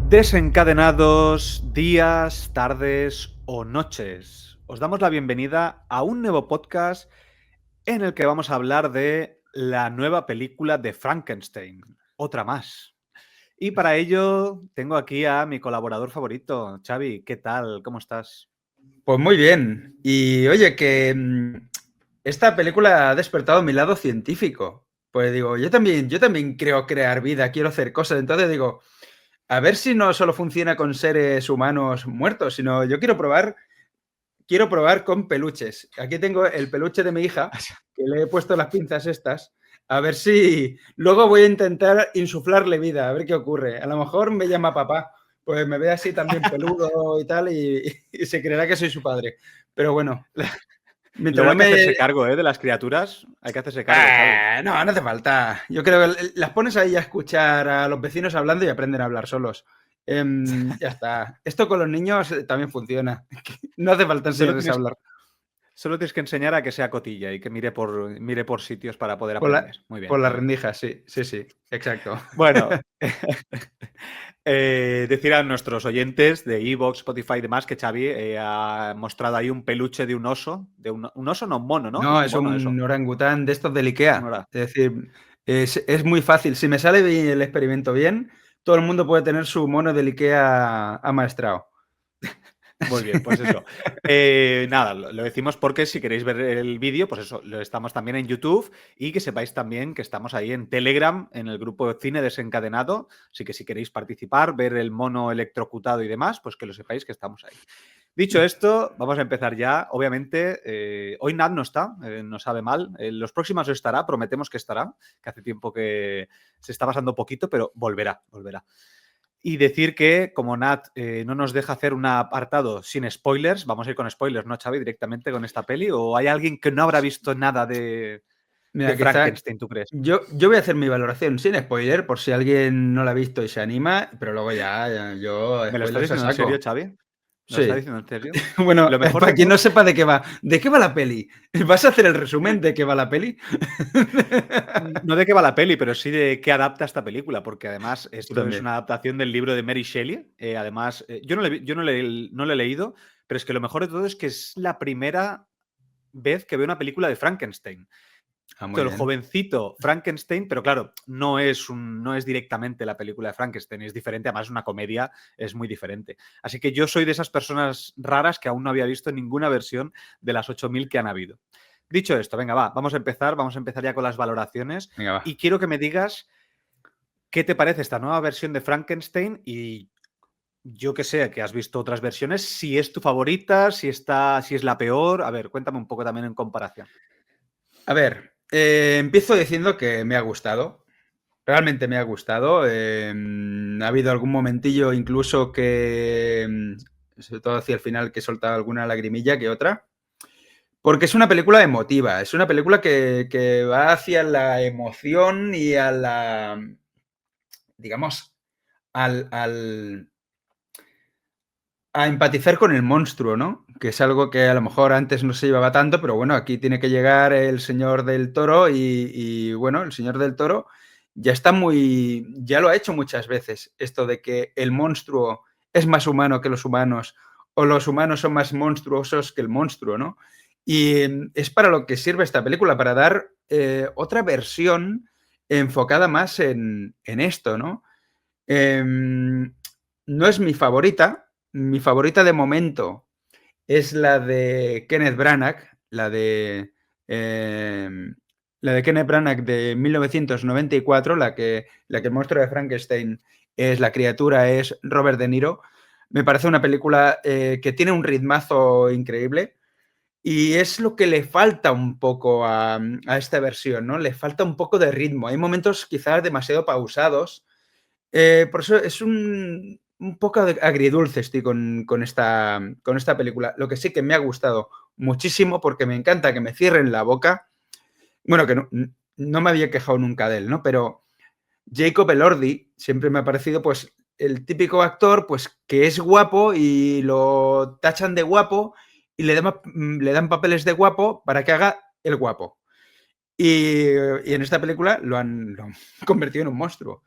Desencadenados, días, tardes o noches. Os damos la bienvenida a un nuevo podcast en el que vamos a hablar de la nueva película de Frankenstein, otra más. Y para ello tengo aquí a mi colaborador favorito, Xavi. ¿Qué tal? ¿Cómo estás? Pues muy bien. Y oye, que esta película ha despertado mi lado científico. Pues digo, yo también creo crear vida, quiero hacer cosas. Entonces digo, a ver si no solo funciona con seres humanos muertos, sino yo quiero probar con peluches. Aquí tengo el peluche de mi hija, que le he puesto las pinzas estas. A ver si luego voy a intentar insuflarle vida, a ver qué ocurre. A lo mejor me llama papá, pues me ve así también peludo y tal, y se creerá que soy su padre. Pero bueno, mientras Luego no hay que me... hacerse cargo, ¿eh? De las criaturas. Hay que hacerse cargo, Xavi. No, no hace falta. Yo creo que las pones ahí a escuchar a los vecinos hablando y aprenden a hablar solos. Ya está. Esto con los niños también funciona. No hace falta Solo enseñarles a tienes, hablar. solo tienes que enseñar a que sea cotilla y que mire por sitios para poder Por la, aprender. Muy bien, por la muy bien. rendija, sí, sí, sí, exacto. Bueno, decir a nuestros oyentes de Evox, Spotify y demás que Xavi ha mostrado ahí un peluche de un oso, un oso, no, un mono, ¿no? No, Es un es mono un eso, orangután de estos del un IKEA. ora. Es decir, es muy fácil. Si me sale bien el experimento bien, todo el mundo puede tener su mono del IKEA amaestrado. Muy bien, pues eso. Nada, lo decimos porque si queréis ver el vídeo, pues eso, lo estamos también en YouTube y que sepáis también que estamos ahí en Telegram, en el grupo Cine Desencadenado. Así que si queréis participar, ver el mono electrocutado y demás, pues que lo sepáis que estamos ahí. Dicho esto, vamos a empezar ya. Obviamente, hoy Nat no está, nos sabe mal. En los próximos estará, prometemos que estará, que hace tiempo que se está pasando poquito, pero volverá, volverá. Y decir que, como Nat no nos deja hacer un apartado sin spoilers, vamos a ir con spoilers, ¿no, Xavi? Directamente con esta peli. ¿O hay alguien que no habrá visto nada de Mira, quizá Frankenstein, tú crees? yo voy a hacer mi valoración sin spoiler por si alguien no la ha visto y se anima, pero luego yo ¿Me lo estás spoilers a diciendo en serio, saco. Xavi? ¿Me lo estás Sí. diciendo en serio? Bueno, Lo mejor para de quien no todo. sepa de qué va la peli, ¿vas a hacer el resumen de qué va la peli? No de qué va la peli, pero sí de qué adapta esta película, porque además Tú esto es también. una adaptación del libro de Mary Shelley. Además, yo no le he leído, pero es que lo mejor de todo es que es la primera vez que veo una película de Frankenstein. Ah, muy El bien. jovencito Frankenstein, pero claro, no es directamente la película de Frankenstein, es diferente, además una comedia, es muy diferente. Así que yo soy de esas personas raras que aún no había visto ninguna versión de las 8000 que han habido. Dicho esto, venga, vamos a empezar ya con las valoraciones Venga, va. y quiero que me digas qué te parece esta nueva versión de Frankenstein y yo que sé, que has visto otras versiones, si es tu favorita, si es la peor, a ver, cuéntame un poco también en comparación. A ver, empiezo diciendo que me ha gustado. Realmente me ha gustado. Ha habido algún momentillo incluso que, sobre todo hacia el final, que he soltado alguna lagrimilla que otra. Porque es una película emotiva, es una película que va hacia la emoción y a la, digamos, al a empatizar con el monstruo, ¿no? Que es algo que a lo mejor antes no se llevaba tanto, pero bueno, aquí tiene que llegar el señor del toro bueno, el señor del toro ya lo ha hecho muchas veces, esto de que el monstruo es más humano que los humanos o los humanos son más monstruosos que el monstruo, ¿no? Y es para lo que sirve esta película, para dar otra versión enfocada más en esto, ¿no? No es mi favorita de momento es la de Kenneth Branagh, eh, la de Kenneth Branagh de 1994, la que el monstruo de Frankenstein es la criatura, es Robert De Niro. Me parece una película que tiene un ritmazo increíble y es lo que le falta un poco a esta versión, ¿no? Le falta un poco de ritmo. Hay momentos quizás demasiado pausados, por eso es un poco agridulce estoy con esta película. Lo que sí que me ha gustado muchísimo, porque me encanta que me cierren la boca. Bueno, que no me había quejado nunca de él, ¿no? Pero Jacob Elordi siempre me ha parecido, pues, el típico actor, pues, que es guapo y lo tachan de guapo y le dan papeles de guapo para que haga el guapo. Y en esta película lo han convertido en un monstruo.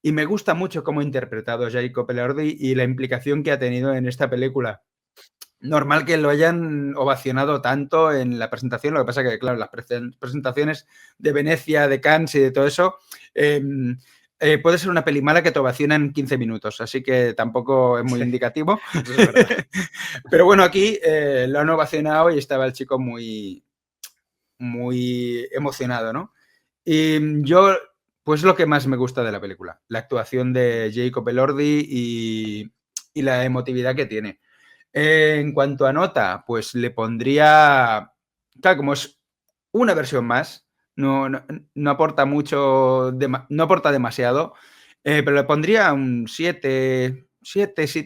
Y me gusta mucho cómo ha interpretado Jacob Elordi y la implicación que ha tenido en esta película. Normal que lo hayan ovacionado tanto en la presentación, lo que pasa que, claro, las presentaciones de Venecia, de Cannes y de todo eso, puede ser una peli mala que te ovaciona en 15 minutos, así que tampoco es muy indicativo. Eso es verdad. Pero bueno, aquí lo han ovacionado y estaba el chico muy emocionado, ¿no? Y yo, pues lo que más me gusta de la película, la actuación de Jacob Elordi y la emotividad que tiene. En cuanto a nota, pues le pondría, claro, como es una versión más, no aporta mucho, no aporta demasiado, pero le pondría un 7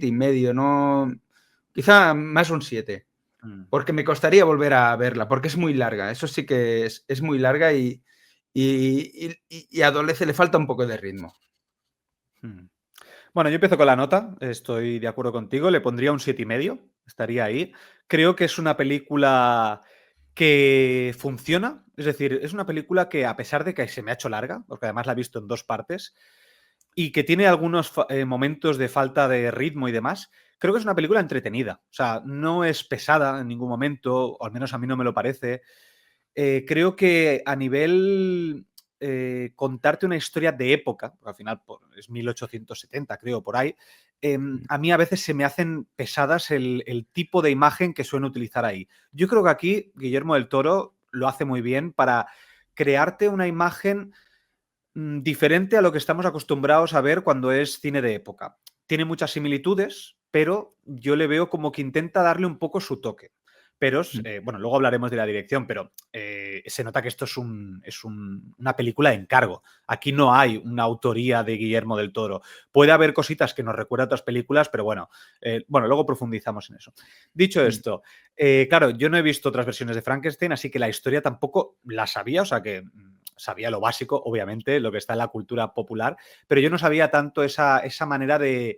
y medio, ¿no? Quizá más un 7, porque me costaría volver a verla, porque es muy larga, eso sí que es muy larga y adolece, le falta un poco de ritmo. Bueno, yo empiezo con la nota, estoy de acuerdo contigo, le pondría un 7,5, estaría ahí. Creo que es una película que funciona, es decir, es una película que a pesar de que se me ha hecho larga, porque además la he visto en 2 partes, y que tiene algunos momentos de falta de ritmo y demás, creo que es una película entretenida. O sea, no es pesada en ningún momento, o al menos a mí no me lo parece. Creo que a nivel contarte una historia de época, porque al final es 1870, creo, por ahí, a mí a veces se me hacen pesadas el tipo de imagen que suelen utilizar ahí. Yo creo que aquí Guillermo del Toro lo hace muy bien para crearte una imagen diferente a lo que estamos acostumbrados a ver cuando es cine de época. Tiene muchas similitudes, pero yo le veo como que intenta darle un poco su toque. Pero, bueno, luego hablaremos de la dirección, pero se nota que esto es una película de encargo. Aquí no hay una autoría de Guillermo del Toro. Puede haber cositas que nos recuerdan a otras películas, pero bueno, luego profundizamos en eso. Dicho esto, claro, yo no he visto otras versiones de Frankenstein, así que la historia tampoco la sabía, o sea que sabía lo básico, obviamente, lo que está en la cultura popular, pero yo no sabía tanto esa manera de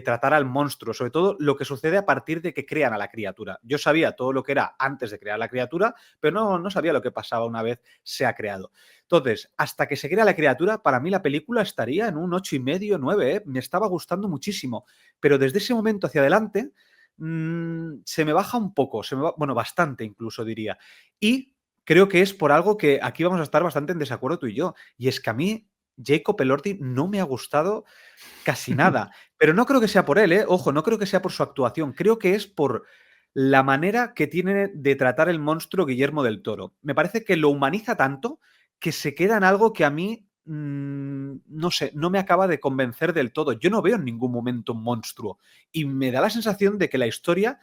tratar al monstruo, sobre todo lo que sucede a partir de que crean a la criatura. Yo sabía todo lo que era antes de crear la criatura, pero no sabía lo que pasaba una vez se ha creado. Entonces, hasta que se crea la criatura, para mí la película estaría en un 8,5, 9, ¿eh? Me estaba gustando muchísimo, pero desde ese momento hacia adelante se me baja un poco, bueno, bastante incluso diría. Y creo que es por algo que aquí vamos a estar bastante en desacuerdo tú y yo, y es que a mí Jacob Elordi no me ha gustado casi nada. Pero no creo que sea por él, ¿eh? Ojo, no creo que sea por su actuación. Creo que es por la manera que tiene de tratar el monstruo Guillermo del Toro. Me parece que lo humaniza tanto que se queda en algo que a mí, no sé, no me acaba de convencer del todo. Yo no veo en ningún momento un monstruo. Y me da la sensación de que la historia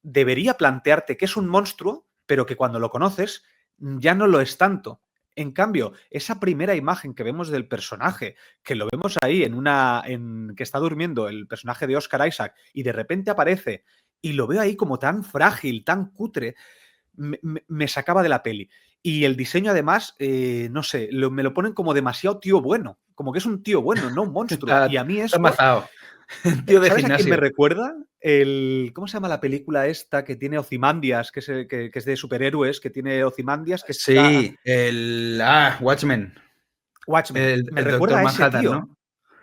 debería plantearte que es un monstruo, pero que cuando lo conoces ya no lo es tanto. En cambio, esa primera imagen que vemos del personaje, que lo vemos ahí que está durmiendo el personaje de Oscar Isaac y de repente aparece y lo veo ahí como tan frágil, tan cutre, me sacaba de la peli. Y el diseño además, no sé, me lo ponen como demasiado tío bueno, como que es un tío bueno, no un monstruo. Y a mí Está esto mazado. Tío de ¿sabes a quién me gimnasio. recuerda? ¿Cómo se llama la película esta que tiene Ozymandias, que es de superhéroes, que tiene Ozymandias, que está... Sí, Watchmen. Watchmen. Me El recuerda Doctor a ese Manhattan, tío, ¿no?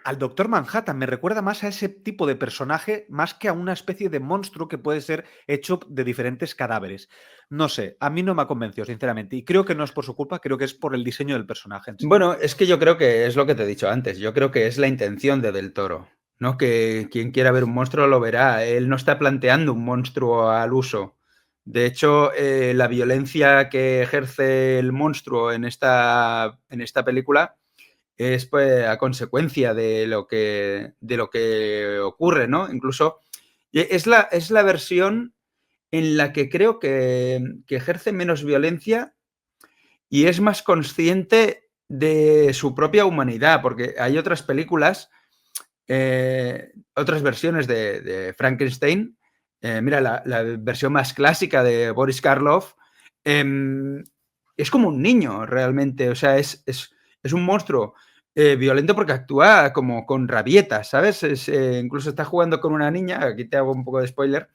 al Doctor Manhattan. Me recuerda más a ese tipo de personaje, más que a una especie de monstruo que puede ser hecho de diferentes cadáveres. No sé, a mí no me ha convencido, sinceramente. Y creo que no es por su culpa, creo que es por el diseño del personaje en sí. Bueno, es que yo creo que es lo que te he dicho antes. Yo creo que es la intención de Del Toro, ¿no? Que quien quiera ver un monstruo lo verá. Él no está planteando un monstruo al uso. De hecho, la violencia que ejerce el monstruo en esta película es pues, a consecuencia de lo que ocurre, ¿no? Incluso es la versión en la que creo que ejerce menos violencia y es más consciente de su propia humanidad, porque hay otras películas, otras versiones de Frankenstein. Mira, la versión más clásica de Boris Karloff es como un niño realmente, o sea, es un monstruo violento porque actúa como con rabietas, ¿sabes? Incluso está jugando con una niña, aquí te hago un poco de spoiler,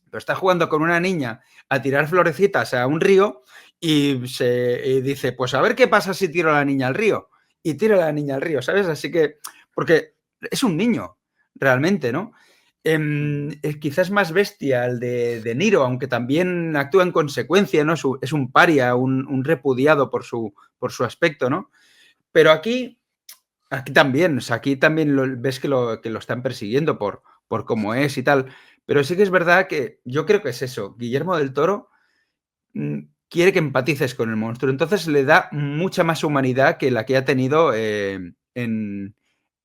pero está jugando con una niña a tirar florecitas a un río y dice, pues a ver qué pasa si tiro a la niña al río. y tira a la niña al río, ¿sabes? Así que, porque es un niño, realmente, ¿no? Quizás más bestia el de Niro, aunque también actúa en consecuencia, ¿no? Es un paria, un repudiado por su aspecto, ¿no? Pero aquí también, o sea, aquí también ves que lo están persiguiendo por cómo es y tal. Pero sí que es verdad que yo creo que es eso. Guillermo del Toro quiere que empatices con el monstruo. Entonces le da mucha más humanidad que la que ha tenido en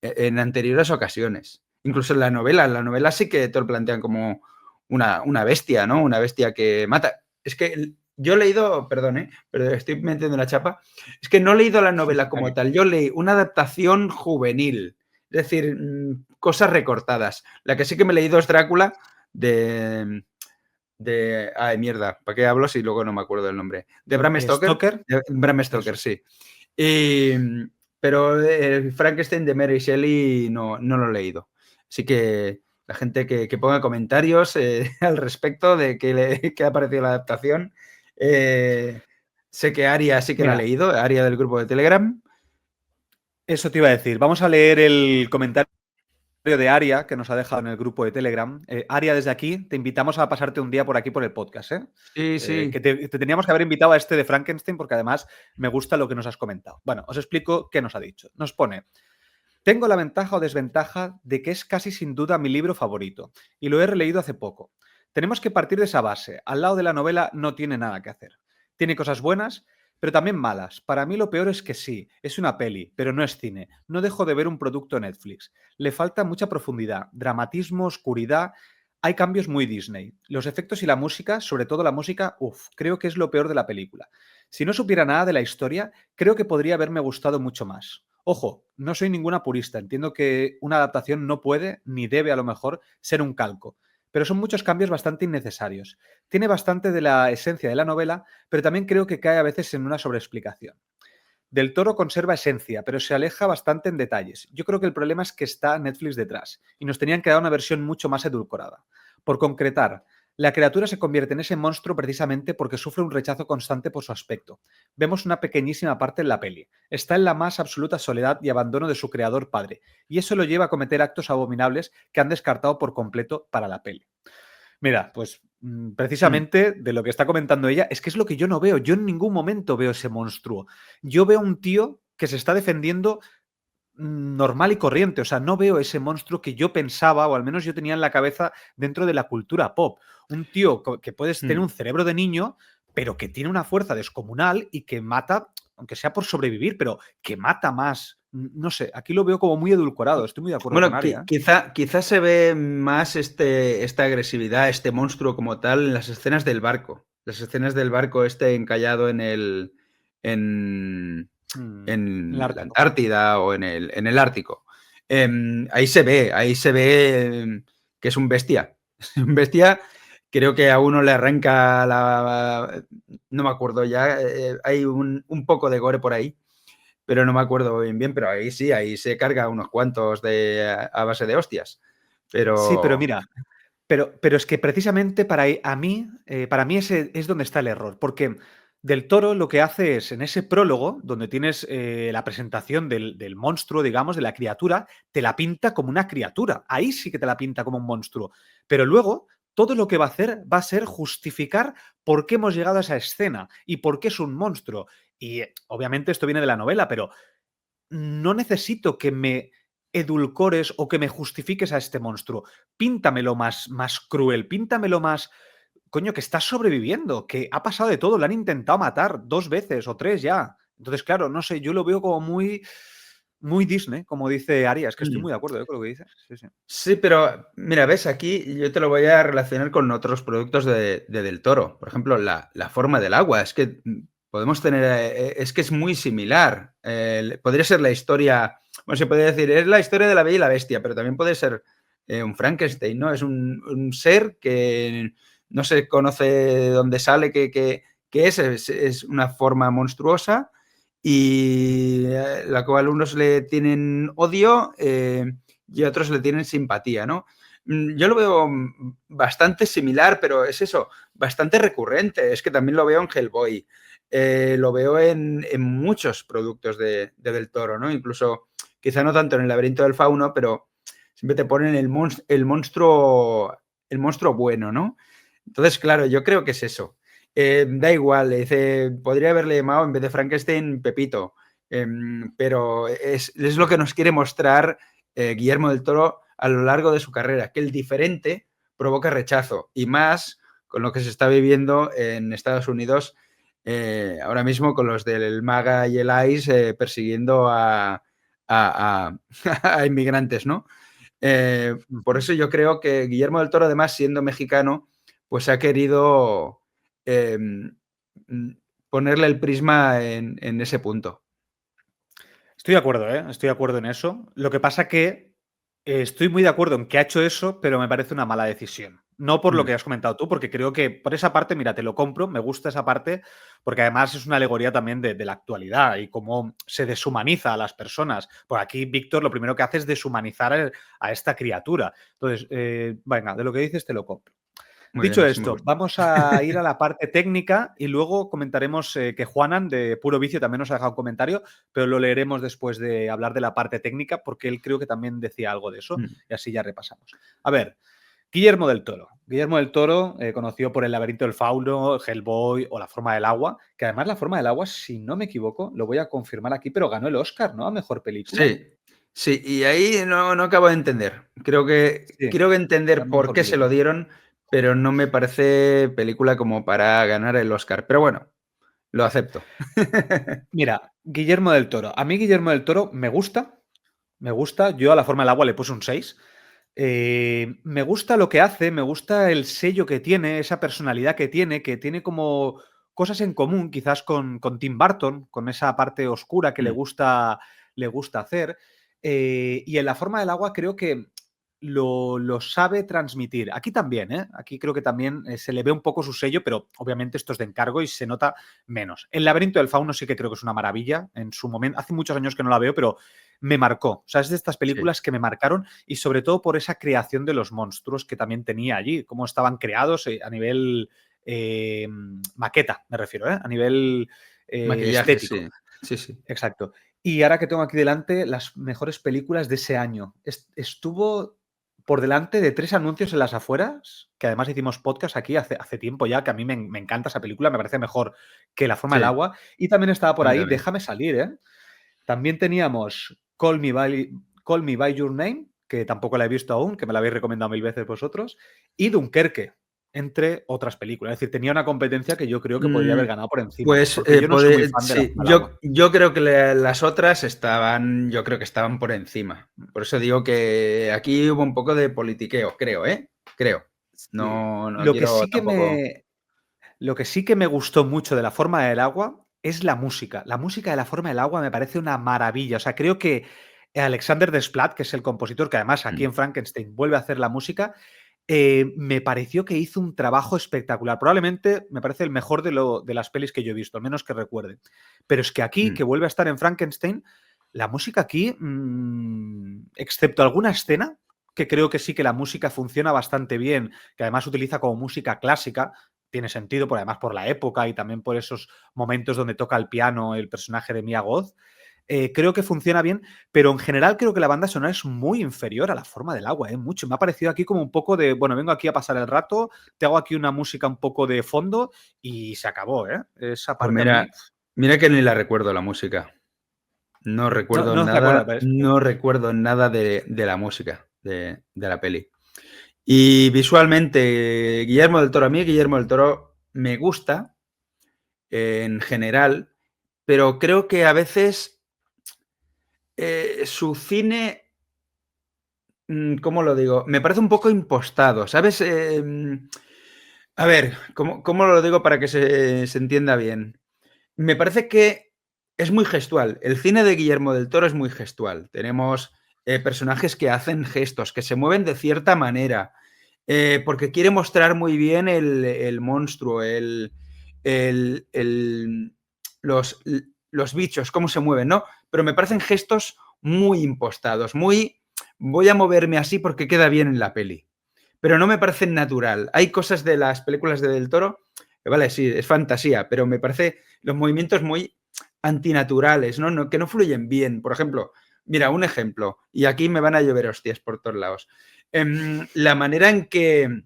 anteriores ocasiones. Incluso en la novela sí que te lo plantean como una bestia, ¿no? Una bestia que mata. Es que yo he leído, perdón, pero estoy metiendo la chapa, es que no he leído la novela como tal, yo leí una adaptación juvenil, es decir, cosas recortadas. La que sí que me he leído es Drácula ay, mierda, ¿para qué hablo si luego no me acuerdo del nombre? ¿De Bram Stoker? Bram Stoker, eso. Sí. Pero Frankenstein de Mary Shelley no lo he leído. Así que la gente que ponga comentarios al respecto de qué ha parecido la adaptación. Sé que Aria sí que la ha leído, Aria del grupo de Telegram. Eso te iba a decir. Vamos a leer el comentario de Aria, que nos ha dejado en el grupo de Telegram. Aria, desde aquí, te invitamos a pasarte un día por aquí por el podcast, ¿eh? Sí. Que te teníamos que haber invitado a este de Frankenstein, porque además me gusta lo que nos has comentado. Bueno, os explico qué nos ha dicho. Nos pone: tengo la ventaja o desventaja de que es casi sin duda mi libro favorito, y lo he releído hace poco. Tenemos que partir de esa base. Al lado de la novela no tiene nada que hacer. Tiene cosas buenas, pero también malas. Para mí lo peor es que sí, es una peli, pero no es cine. No dejo de ver un producto Netflix. Le falta mucha profundidad, dramatismo, oscuridad. Hay cambios muy Disney. Los efectos y la música, sobre todo la música, creo que es lo peor de la película. Si no supiera nada de la historia, creo que podría haberme gustado mucho más. Ojo, no soy ninguna purista. Entiendo que una adaptación no puede, ni debe a lo mejor, ser un calco. Pero son muchos cambios bastante innecesarios. Tiene bastante de la esencia de la novela, pero también creo que cae a veces en una sobreexplicación. Del Toro conserva esencia, pero se aleja bastante en detalles. Yo creo que el problema es que está Netflix detrás y nos tenían que dar una versión mucho más edulcorada. Por concretar, la criatura se convierte en ese monstruo precisamente porque sufre un rechazo constante por su aspecto. Vemos una pequeñísima parte en la peli. Está en la más absoluta soledad y abandono de su creador padre, y eso lo lleva a cometer actos abominables que han descartado por completo para la peli. Mira, pues precisamente de lo que está comentando ella, es que es lo que yo no veo. Yo en ningún momento veo ese monstruo. Yo veo un tío que se está defendiendo normal y corriente. O sea, no veo ese monstruo que yo pensaba, o al menos yo tenía en la cabeza dentro de la cultura pop. Un tío que puedes tener un cerebro de niño, pero que tiene una fuerza descomunal y que mata, aunque sea por sobrevivir, pero que mata más. No sé, aquí lo veo como muy edulcorado. Estoy muy de acuerdo con Aria. Quizá se ve más esta agresividad, este monstruo como tal, en las escenas del barco. Las escenas del barco encallado en la Antártida o en el Ártico. Ahí se ve que es un bestia. Un bestia, creo que a uno le arranca no me acuerdo ya, hay un poco de gore por ahí, pero no me acuerdo bien, pero ahí sí, ahí se carga unos cuantos a base de hostias. Pero... Sí, pero mira, pero es que precisamente para mí ese es donde está el error, porque Del Toro lo que hace es, en ese prólogo, donde tienes la presentación del monstruo, digamos, de la criatura, te la pinta como una criatura. Ahí sí que te la pinta como un monstruo. Pero luego, todo lo que va a hacer va a ser justificar por qué hemos llegado a esa escena y por qué es un monstruo. Y obviamente esto viene de la novela, pero no necesito que me edulcores o que me justifiques a este monstruo. Píntamelo más cruel, píntamelo más... Coño, que está sobreviviendo, que ha pasado de todo, lo han intentado matar 2 veces o 3 ya. Entonces, claro, no sé, yo lo veo como muy Disney, como dice Arias, que estoy muy de acuerdo con lo que dices. Sí, pero mira, ves, aquí yo te lo voy a relacionar con otros productos de Del Toro. Por ejemplo, la forma del agua. Es que podemos tener, es que es muy similar. Podría ser la historia, bueno, se podría decir, es la historia de la Bella y la Bestia, pero también puede ser un Frankenstein, ¿no? Es un ser que no se conoce de dónde sale, qué es una forma monstruosa y la cual unos le tienen odio y otros le tienen simpatía, ¿no? Yo lo veo bastante similar, pero es eso, bastante recurrente. Es que también lo veo en Hellboy. lo veo en muchos productos de Del Toro, ¿no? Incluso, quizá no tanto en El laberinto del fauno, pero siempre te ponen el monstruo bueno, ¿no? Entonces, claro, yo creo que es eso. Da igual, dice, podría haberle llamado en vez de Frankenstein Pepito, pero es lo que nos quiere mostrar Guillermo del Toro a lo largo de su carrera, que el diferente provoca rechazo, y más con lo que se está viviendo en Estados Unidos ahora mismo con los del MAGA y el ICE persiguiendo a inmigrantes, ¿no? Por eso yo creo que Guillermo del Toro, además, siendo mexicano, pues ha querido eh, ponerle el prisma en ese punto. Estoy de acuerdo, ¿eh? Estoy de acuerdo en eso. Lo que pasa que estoy muy de acuerdo en que ha hecho eso, pero me parece una mala decisión. No por lo que has comentado tú, porque creo que por esa parte, mira, te lo compro, me gusta esa parte, porque además es una alegoría también de la actualidad y cómo se deshumaniza a las personas. Por aquí, Víctor, lo primero que hace es deshumanizar a esta criatura. Entonces, venga, de lo que dices te lo compro. Muy bien, Dicho así me esto, gusta. vamos a ir a la parte técnica y luego comentaremos que Juanan de Puro Vicio también nos ha dejado un comentario, pero lo leeremos después de hablar de la parte técnica porque él creo que también decía algo de eso y así ya repasamos. A ver, Guillermo del Toro. Guillermo del Toro, conocido por El laberinto del fauno, Hellboy o La forma del agua, que además La forma del agua, si no me equivoco, lo voy a confirmar aquí, pero ganó el Oscar, ¿no? A mejor película. Sí, sí, y ahí no acabo de entender. Creo que Sí, entender ganó por mejor qué se lo película. dieron, pero no me parece película como para ganar el Oscar. Pero bueno, lo acepto. Mira, Guillermo del Toro. A mí Guillermo del Toro me gusta. Me gusta. Yo a La forma del agua le puse un 6. Me gusta lo que hace, me gusta el sello que tiene, esa personalidad que tiene como cosas en común, quizás con Tim Burton, con esa parte oscura que le gusta hacer. Y en La forma del agua creo que lo sabe transmitir. Aquí también, ¿eh? Aquí creo que también se le ve un poco su sello, pero obviamente esto es de encargo y se nota menos. El laberinto del fauno sí que creo que es una maravilla. En su momento, hace muchos años que no la veo, pero me marcó. O sea, es de estas Sí. películas que me marcaron y sobre todo por esa creación de los monstruos que también tenía allí, cómo estaban creados a nivel maqueta, me refiero, ¿eh? A nivel Maquillaje, estético. sí. Sí, sí. Exacto. Y ahora que tengo aquí delante las mejores películas de ese año. Estuvo por delante de 3 anuncios en las afueras, que además hicimos podcast aquí hace tiempo ya, que a mí me encanta esa película, me parece mejor que La forma del Sí, agua. Y también estaba a por mí ahí también. Déjame salir, ¿eh? También teníamos Call Me By Your Name, que tampoco la he visto aún, que me la habéis recomendado 1000 veces vosotros, y Dunkerque, entre otras películas. Es decir, tenía una competencia que yo creo que podría haber ganado por encima, Pues porque yo no soy muy fan de La sí, forma del agua. yo creo que las otras yo creo que estaban por encima. Por eso digo que aquí hubo un poco de politiqueo, creo, ¿eh? Creo. Sí. No quiero tampoco. Lo que sí que me gustó mucho de La forma del agua es la música. La música de La forma del agua me parece una maravilla. O sea, creo que Alexander Desplat, que es el compositor, que además aquí en Frankenstein vuelve a hacer la música, me pareció que hizo un trabajo espectacular. Probablemente me parece el mejor de las pelis que yo he visto, al menos que recuerde. Pero es que aquí, que vuelve a estar en Frankenstein, la música aquí, excepto alguna escena, que creo que sí que la música funciona bastante bien, que además utiliza como música clásica, tiene sentido, además por la época y también por esos momentos donde toca el piano el personaje de Mia Goth. Creo que funciona bien, pero en general creo que la banda sonora es muy inferior a La forma del agua, mucho. Me ha parecido aquí como un poco de, bueno, vengo aquí a pasar el rato, te hago aquí una música un poco de fondo y se acabó, ¿eh? Esa Pues parte a mí mira que ni la recuerdo la música. No recuerdo no te acuerdas, nada, ¿ves? no recuerdo nada de la música de la peli. Y visualmente, Guillermo del Toro me gusta en general, pero creo que a veces su cine, ¿cómo lo digo? Me parece un poco impostado, ¿sabes? A ver, ¿cómo lo digo para que se entienda bien? Me parece que es muy gestual. El cine de Guillermo del Toro es muy gestual. Tenemos personajes que hacen gestos, que se mueven de cierta manera, porque quiere mostrar muy bien el monstruo, el- el- los, los bichos, cómo se mueven, ¿no? Pero me parecen gestos muy impostados, muy voy a moverme así porque queda bien en la peli. Pero no me parecen natural. Hay cosas de las películas de Del Toro que, vale, sí, es fantasía, pero me parece los movimientos muy antinaturales, ¿no? Que no fluyen bien. Por ejemplo, mira, un ejemplo, y aquí me van a llover hostias por todos lados. La manera en que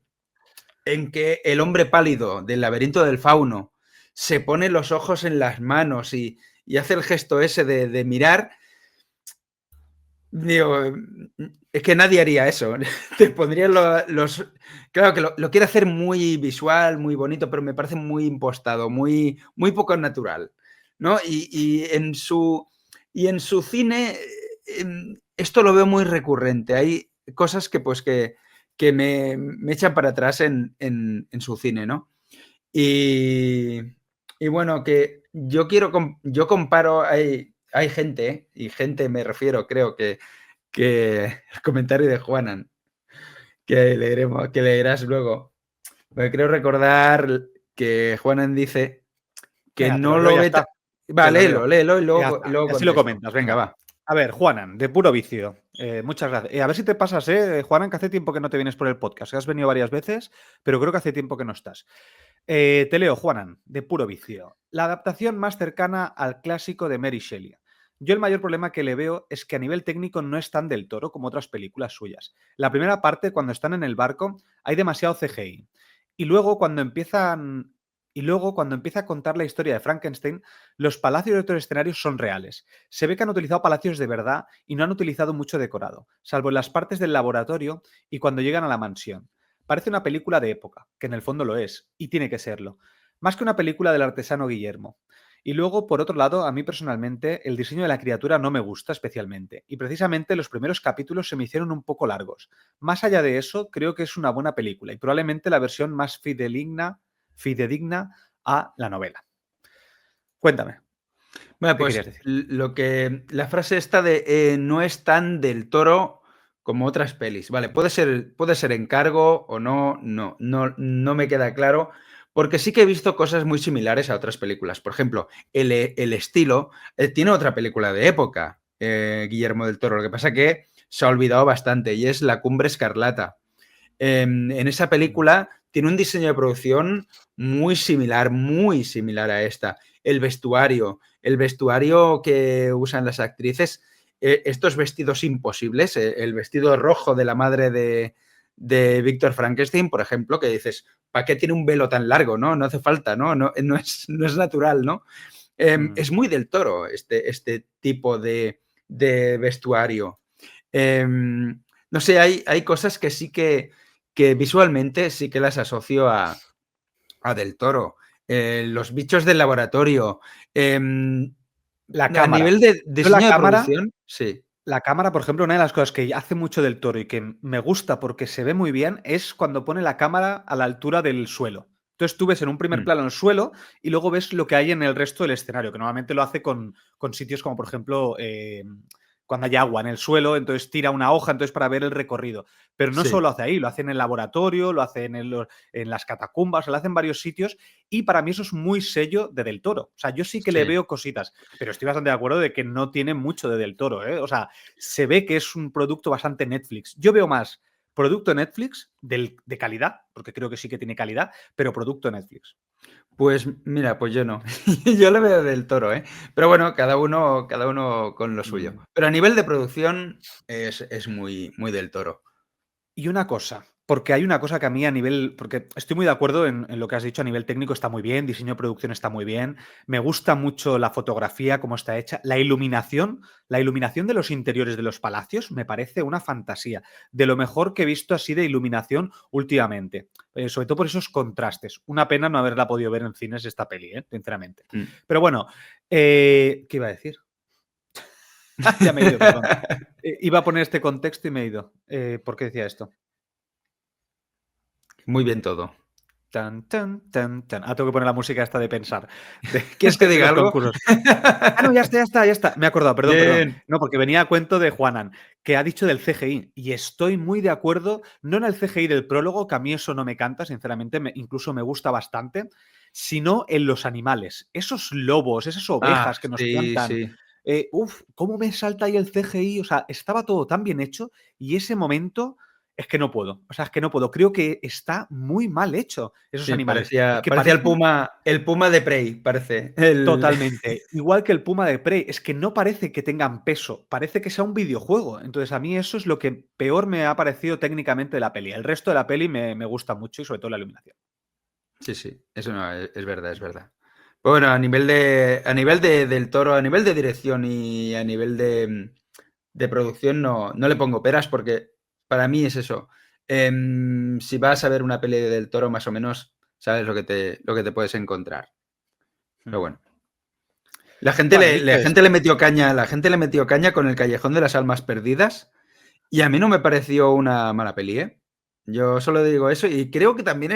el hombre pálido del laberinto del fauno se pone los ojos en las manos y hace el gesto ese de mirar, digo, es que nadie haría eso. Te pondrían los... Claro que lo quiere hacer muy visual, muy bonito, pero me parece muy impostado, muy, muy poco natural, ¿no? En su cine esto lo veo muy recurrente. Hay cosas que pues que me echan para atrás en su cine, ¿no? Y, y bueno, que yo comparo, hay gente, y gente me refiero, creo que el comentario de Juanan, que leerás luego. Porque creo recordar que Juanan dice que Venga, te lo no leo y lo ya ve. está. Va, Te lo leo. léelo y Ya luego, y está. luego Y así lo contesto. comentas, Venga, venga. va. A ver, Juanan, de puro vicio. Muchas gracias. A ver si te pasas, Juanan, que hace tiempo que no te vienes por el podcast. Has venido varias veces, pero creo que hace tiempo que no estás. Te leo, Juanan, de puro vicio. La adaptación más cercana al clásico de Mary Shelley. Yo el mayor problema que le veo es que a nivel técnico no es tan del Toro como otras películas suyas. La primera parte, cuando están en el barco, hay demasiado CGI. Y luego, cuando empiezan... Y luego, cuando empieza a contar la historia de Frankenstein, los palacios de otros escenarios son reales. Se ve que han utilizado palacios de verdad y no han utilizado mucho decorado, salvo en las partes del laboratorio y cuando llegan a la mansión. Parece una película de época, que en el fondo lo es, y tiene que serlo. Más que una película del artesano Guillermo. Y luego, por otro lado, a mí personalmente, el diseño de la criatura no me gusta especialmente, y precisamente los primeros capítulos se me hicieron un poco largos. Más allá de eso, creo que es una buena película, y probablemente la versión más fidedigna a la novela. Cuéntame, Bueno, ¿qué pues querías decir? la frase esta de no es tan del Toro como otras pelis. Vale, puede ser encargo o no me queda claro, porque sí que he visto cosas muy similares a otras películas. Por ejemplo, el estilo tiene otra película de época, Guillermo del Toro. Lo que pasa que se ha olvidado bastante y es La Cumbre Escarlata. En esa película tiene un diseño de producción muy similar a esta. El vestuario que usan las actrices, estos vestidos imposibles, el vestido rojo de la madre de Víctor Frankenstein, por ejemplo, que dices, ¿para qué tiene un velo tan largo? No hace falta, no es natural, ¿no? Es muy del Toro este tipo de vestuario. No sé, hay cosas que sí que visualmente sí que las asocio a Del Toro. Los bichos del laboratorio. La A cámara. nivel de Yo la diseño de cámara, producción, sí. la cámara, por ejemplo, una de las cosas que hace mucho del Toro y que me gusta porque se ve muy bien es cuando pone la cámara a la altura del suelo. Entonces tú ves en un primer Mm, plano el suelo y luego ves lo que hay en el resto del escenario, que normalmente lo hace con sitios como, por ejemplo, cuando hay agua en el suelo, entonces tira una hoja entonces para ver el recorrido. Pero no solo sí, lo hace ahí, lo hace en el laboratorio, lo hace en las catacumbas, lo hace en varios sitios y para mí eso es muy sello de Del Toro. O sea, yo sí que le sí. veo cositas, pero estoy bastante de acuerdo de que no tiene mucho de Del Toro, ¿eh? O sea, se ve que es un producto bastante Netflix. Yo veo más producto Netflix de calidad, porque creo que sí que tiene calidad, pero producto Netflix. Pues mira, pues yo no. Yo le veo Del Toro, ¿eh? Pero bueno, cada uno con lo suyo. Mm. Pero a nivel de producción es muy Del Toro. Y una cosa, porque hay una cosa que a mí a nivel, porque estoy muy de acuerdo en lo que has dicho, a nivel técnico está muy bien, diseño de producción está muy bien, me gusta mucho la fotografía, cómo está hecha, la iluminación de los interiores de los palacios me parece una fantasía, de lo mejor que he visto así de iluminación últimamente, sobre todo por esos contrastes. Una pena no haberla podido ver en cines esta peli, sinceramente. Mm. Pero bueno, ¿qué iba a decir? Ya me he ido, perdón. Iba a poner este contexto y me he ido. ¿Por qué decía esto? Muy bien todo. Tan, tan, tan, tan. Ah, tengo que poner la música esta de pensar, de, ¿Quieres que de diga los algo? concursos. Ah, no, ya está. Me he acordado, perdón. Bien. No, porque venía a cuento de Juanan, que ha dicho del CGI. Y estoy muy de acuerdo, no en el CGI del prólogo, que a mí eso no me canta, sinceramente, incluso me gusta bastante, sino en los animales. Esos lobos, esas Ah, ovejas que nos sí, cantan. sí. Cómo me salta ahí el CGI. O sea, estaba todo tan bien hecho y ese momento. Es que no puedo. O sea, es que no puedo. Creo que está muy mal hecho esos Sí, animales. Es que parecía parecen el puma de Prey, parece. totalmente. Igual que el Puma de Prey. Es que no parece que tengan peso. Parece que sea un videojuego. Entonces, a mí eso es lo que peor me ha parecido técnicamente de la peli. El resto de la peli me gusta mucho y sobre todo la iluminación. Sí, sí, eso no, es verdad, es verdad. Pero bueno, a nivel del Toro, a nivel de dirección y a nivel de producción no le pongo peras porque para mí es eso. Si vas a ver una peli del Toro, más o menos sabes lo que te puedes encontrar. Pero Mm. bueno. Bueno, dicho La gente esto. la gente le metió caña con el Callejón de las Almas Perdidas y a mí no me pareció una mala peli, ¿eh? Yo solo digo eso y creo que también,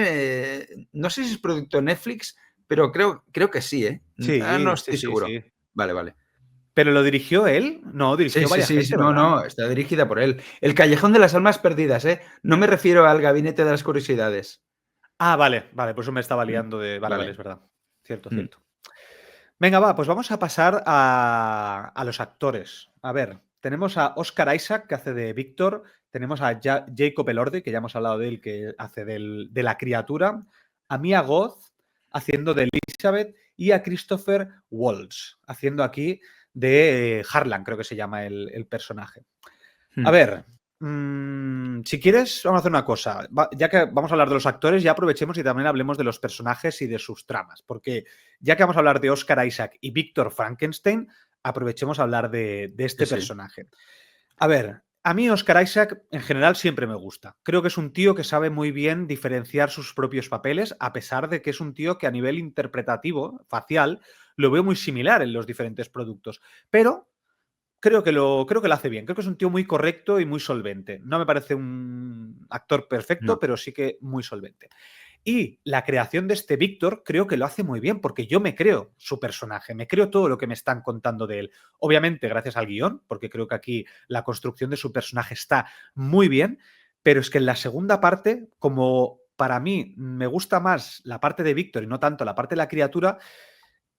no sé si es producto de Netflix, pero creo que sí, ¿eh? No Sí, sí, estoy sí, seguro. sí. Vale, vale. ¿Pero lo dirigió él? No, Sí, dirigió sí, varias sí, gente, sí, no, ¿verdad? no, está dirigida por él. El Callejón de las Almas Perdidas, ¿eh? No me refiero al Gabinete de las Curiosidades. Ah, vale, vale, por eso me estaba Mm, liando de. Vale, vale, es vale. verdad. Cierto, Mm, cierto. Venga, va, pues vamos a pasar a los actores. A ver, tenemos a Oscar Isaac, que hace de Víctor. Tenemos a Jacob Elordi, que ya hemos hablado de él, que hace de la criatura. A Mia Goth, haciendo de Elizabeth. Y a Christopher Waltz, haciendo aquí de Harlan, creo que se llama el personaje. A mm. ver, si quieres, vamos a hacer una cosa. Ya que vamos a hablar de los actores, ya aprovechemos y también hablemos de los personajes y de sus tramas. Porque ya que vamos a hablar de Oscar Isaac y Víctor Frankenstein, aprovechemos a hablar de Sí, este sí. personaje. A ver, a mí Oscar Isaac en general siempre me gusta. Creo que es un tío que sabe muy bien diferenciar sus propios papeles, a pesar de que es un tío que a nivel interpretativo, facial, lo veo muy similar en los diferentes productos. Pero creo que lo hace bien. Creo que es un tío muy correcto y muy solvente. No me parece un actor perfecto, No. pero sí que muy solvente. Y la creación de este Víctor creo que lo hace muy bien, porque yo me creo su personaje, me creo todo lo que me están contando de él. Obviamente, gracias al guión, porque creo que aquí la construcción de su personaje está muy bien, pero es que en la segunda parte, como para mí me gusta más la parte de Víctor y no tanto la parte de la criatura,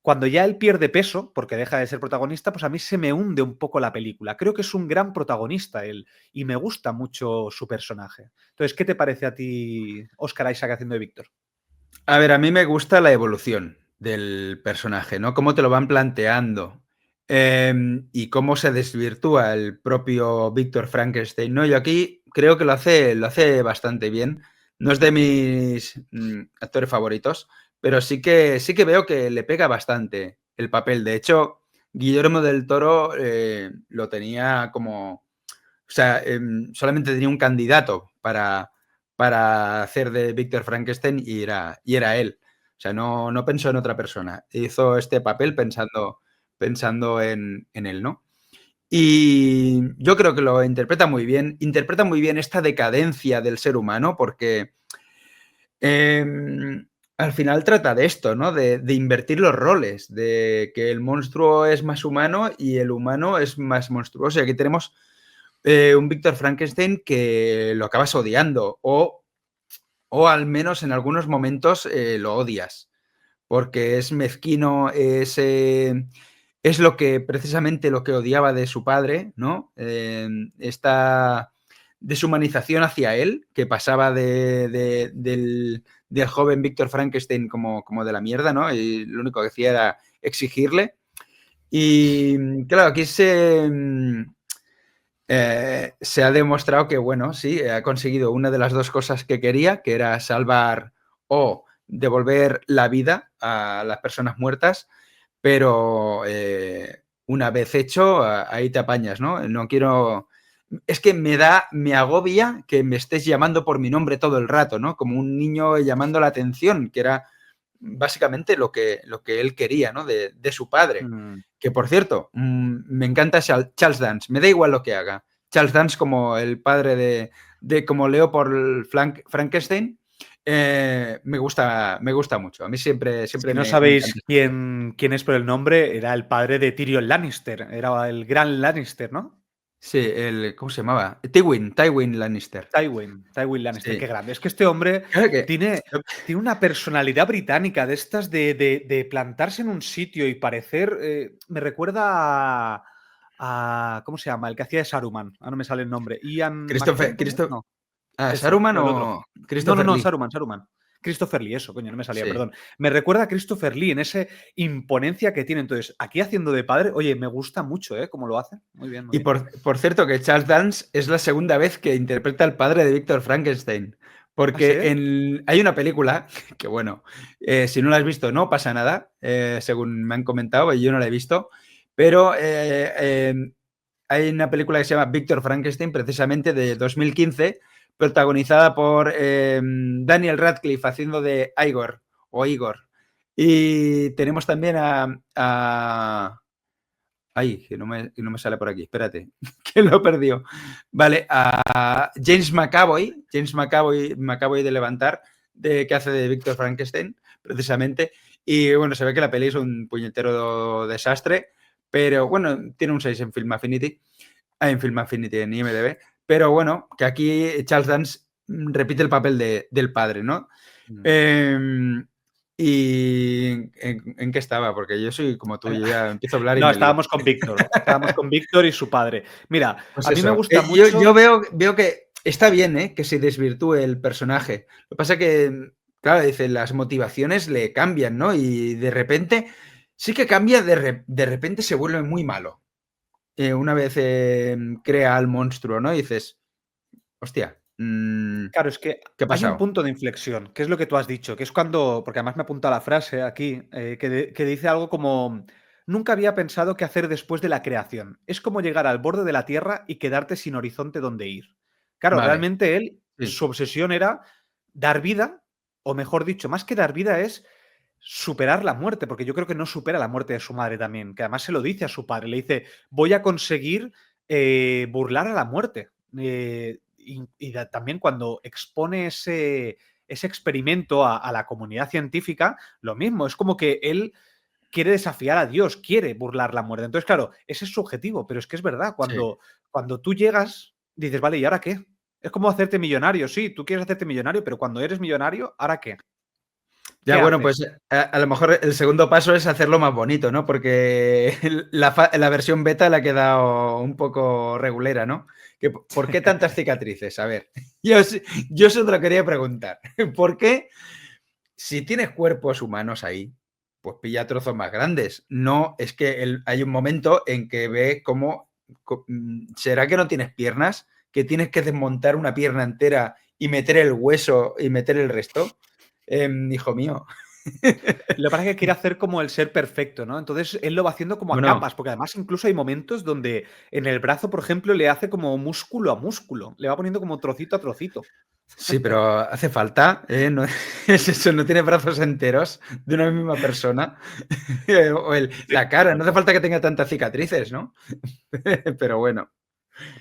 cuando ya él pierde peso, porque deja de ser protagonista, pues a mí se me hunde un poco la película. Creo que es un gran protagonista él y me gusta mucho su personaje. Entonces, ¿qué te parece a ti Oscar Isaac haciendo de Víctor? A ver, a mí me gusta la evolución del personaje, ¿no? Cómo te lo van planteando y cómo se desvirtúa el propio Víctor Frankenstein, ¿no? Yo aquí creo que lo hace bastante bien. No es de mis actores favoritos, pero sí que veo que le pega bastante el papel. De hecho, Guillermo del Toro lo tenía como, o sea, solamente tenía un candidato para hacer de Víctor Frankenstein y era él. O sea, no pensó en otra persona. Hizo este papel pensando en él, ¿no? Y yo creo que lo interpreta muy bien. Interpreta muy bien esta decadencia del ser humano porque eh, al final trata de esto, ¿no? De invertir los roles, de que el monstruo es más humano y el humano es más monstruoso. Y aquí tenemos un Víctor Frankenstein que lo acabas odiando o al menos en algunos momentos lo odias, porque es mezquino, es lo que precisamente lo que odiaba de su padre, ¿no? Esta deshumanización hacia él, que pasaba del joven Víctor Frankenstein como de la mierda, ¿no? Y lo único que hacía era exigirle. Y claro, aquí se ha demostrado que, bueno, sí, ha conseguido una de las dos cosas que quería, que era salvar o devolver la vida a las personas muertas, pero una vez hecho, ahí te apañas, ¿no? No quiero... Es que me agobia que me estés llamando por mi nombre todo el rato, ¿no? Como un niño llamando la atención, que era básicamente lo que él quería, ¿no? De su padre. Mm. Que por cierto, me encanta Charles Dance, me da igual lo que haga. Charles Dance como el padre de como Leopold Frankenstein, me gusta mucho. A mí Si siempre no me sabéis encanta. quién es por el nombre, era el padre de Tyrion Lannister, era el gran Lannister, ¿no? Sí, ¿cómo se llamaba? Tywin Lannister. Tywin Lannister, qué Sí. grande. Es que este hombre Claro que, tiene una personalidad británica de estas de plantarse en un sitio y parecer. Me recuerda ¿cómo se llama? El que hacía de Saruman. Ahora no me sale el nombre. Ian Christopher, McKellen, ¿puede ser? Christo- No. Saruman no el otro. o No, Christopher Lee. Saruman. Christopher Lee, eso, coño, no me salía, Sí. perdón. Me recuerda a Christopher Lee en esa imponencia que tiene. Entonces, aquí haciendo de padre, oye, me gusta mucho, ¿eh? Cómo lo hace. Muy bien, muy Y bien. por cierto, que Charles Dance es la segunda vez que interpreta al padre de Víctor Frankenstein. ¿Ah, sí? Porque hay una película que, bueno, si no la has visto, no pasa nada, según me han comentado, y yo no la he visto. Pero hay una película que se llama Víctor Frankenstein, precisamente de 2015, protagonizada por Daniel Radcliffe haciendo de Igor o Igor. Y tenemos también Ay, que no me sale por aquí, espérate, que lo perdió. Vale, a James McAvoy de Levantar, que hace de Víctor Frankenstein, precisamente. Y bueno, se ve que la peli es un puñetero desastre, pero bueno, tiene un 6 en Film Affinity, en IMDb. Pero bueno, que aquí Charles Dance repite el papel del padre, ¿no? Eh, ¿Y en qué estaba? Porque yo soy como tú, yo ya empiezo a hablar y No, me lío. estábamos con Víctor. Estábamos con Víctor y su padre. Mira, Pues a mí me eso. gusta Yo mucho. veo que está bien, ¿eh? Que se desvirtúe el personaje. Lo que pasa que, claro, dice, las motivaciones le cambian, ¿no? Y de repente, sí que cambia, de repente se vuelve muy malo. Una vez crea al monstruo, ¿no? Y dices, hostia, Claro, es que ¿qué ha hay un pasado? punto de inflexión, que es lo que tú has dicho, que es cuando, porque además me apunta la frase aquí, que dice algo como, nunca había pensado qué hacer después de la creación. Es como llegar al borde de la Tierra y quedarte sin horizonte donde ir. Claro, Vale, realmente él, sí, su obsesión era dar vida, o mejor dicho, más que dar vida es superar la muerte, porque yo creo que no supera la muerte de su madre también, que además se lo dice a su padre, le dice, voy a conseguir burlar a la muerte. También cuando expone ese experimento a la comunidad científica, lo mismo, es como que él quiere desafiar a Dios, quiere burlar la muerte. Entonces, claro, ese es su objetivo, pero es que es verdad, sí. cuando tú llegas, dices, vale, ¿y ahora qué? Es como hacerte millonario, sí, tú quieres hacerte millonario, pero cuando eres millonario, ¿ahora qué? Ya, ¿Qué bueno, haces? pues a lo mejor el segundo paso es hacerlo más bonito, ¿no? Porque la versión beta le ha quedado un poco regulera, ¿no? ¿Por qué tantas cicatrices? A ver, yo eso te lo quería preguntar. ¿Por qué, si tienes cuerpos humanos ahí, pues pilla trozos más grandes? No, es que hay un momento en que ve cómo, ¿será que no tienes piernas? ¿Que tienes que desmontar una pierna entera y meter el hueso y meter el resto? Hijo mío. Lo que pasa es que quiere hacer como el ser perfecto, ¿no? Entonces él lo va haciendo como a Bueno, capas, porque además incluso hay momentos donde en el brazo, por ejemplo, le hace como músculo a músculo, le va poniendo como trocito a trocito. sí, pero hace falta, ¿eh? No, es eso, no tiene brazos enteros de una misma persona. O Sí, la cara, no hace total. falta que tenga tantas cicatrices, ¿no? Pero bueno,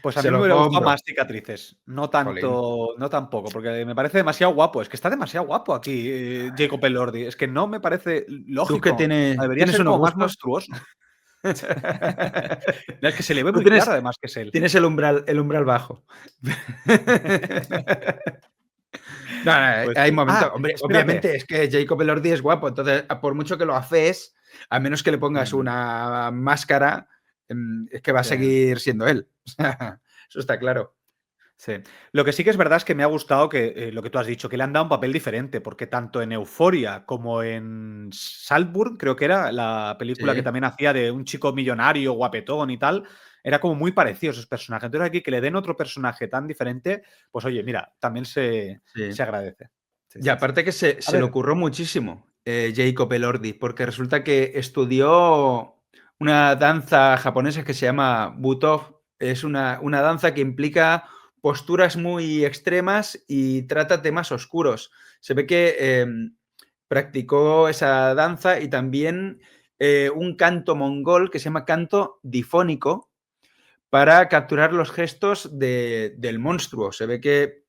Pues a se mí me lo hubiera gustado compro. más cicatrices, no Jolín. tanto, no tampoco, porque me parece demasiado guapo. Es que está demasiado guapo aquí Jacob Elordi. Es que no me parece ¿Tú que lógico. Debería tienes ser unos como más gustos? monstruoso. No, es que se le ve Tú muy claro, además, que es él. tienes el umbral bajo. No, no, Pues hay sí. momentos. Ah, Hombre, espérate. obviamente es que Jacob Elordi es guapo, entonces, por mucho que lo haces, a menos que le pongas Mm, una máscara, es que va a sí. seguir siendo él. O sea, eso está claro. Sí. Lo que sí que es verdad es que me ha gustado que lo que tú has dicho, que le han dado un papel diferente, porque tanto en Euforia como en Saltburn, creo que era la película que Sí, también hacía de un chico millonario, guapetón y tal, era como muy parecido a esos personajes. Entonces aquí que le den otro personaje tan diferente, pues oye, mira, también sí. se agradece. Sí, Y sí, sí. aparte que A se le ver, ocurrió muchísimo Jacob Elordi, porque resulta que estudió una danza japonesa que se llama Butov. Es una danza que implica posturas muy extremas y trata temas oscuros. Se ve que practicó esa danza y también un canto mongol que se llama canto difónico para capturar los gestos del monstruo. Se ve que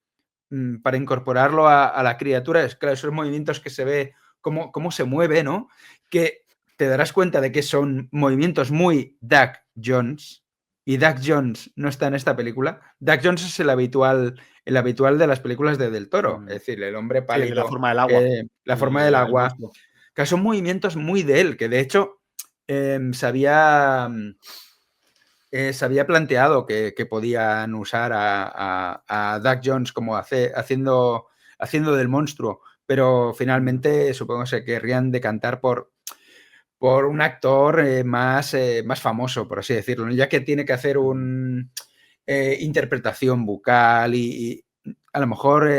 para incorporarlo a la criatura, es claro, esos movimientos que se ve cómo se mueve, ¿no? Que te darás cuenta de que son movimientos muy Doug Jones, y Doug Jones no está en esta película. Doug Jones es el habitual de las películas de Del Toro, mm, es decir, el hombre sí, el de la pálido, forma del agua, la forma del el agua, monstruo. que son movimientos muy de él, que de hecho sabía se había planteado que podían usar a Doug Jones como haciendo del monstruo, pero finalmente supongo que se querrían decantar por un actor más famoso, por así decirlo, ¿no? Ya que tiene que hacer una interpretación bucal y a lo mejor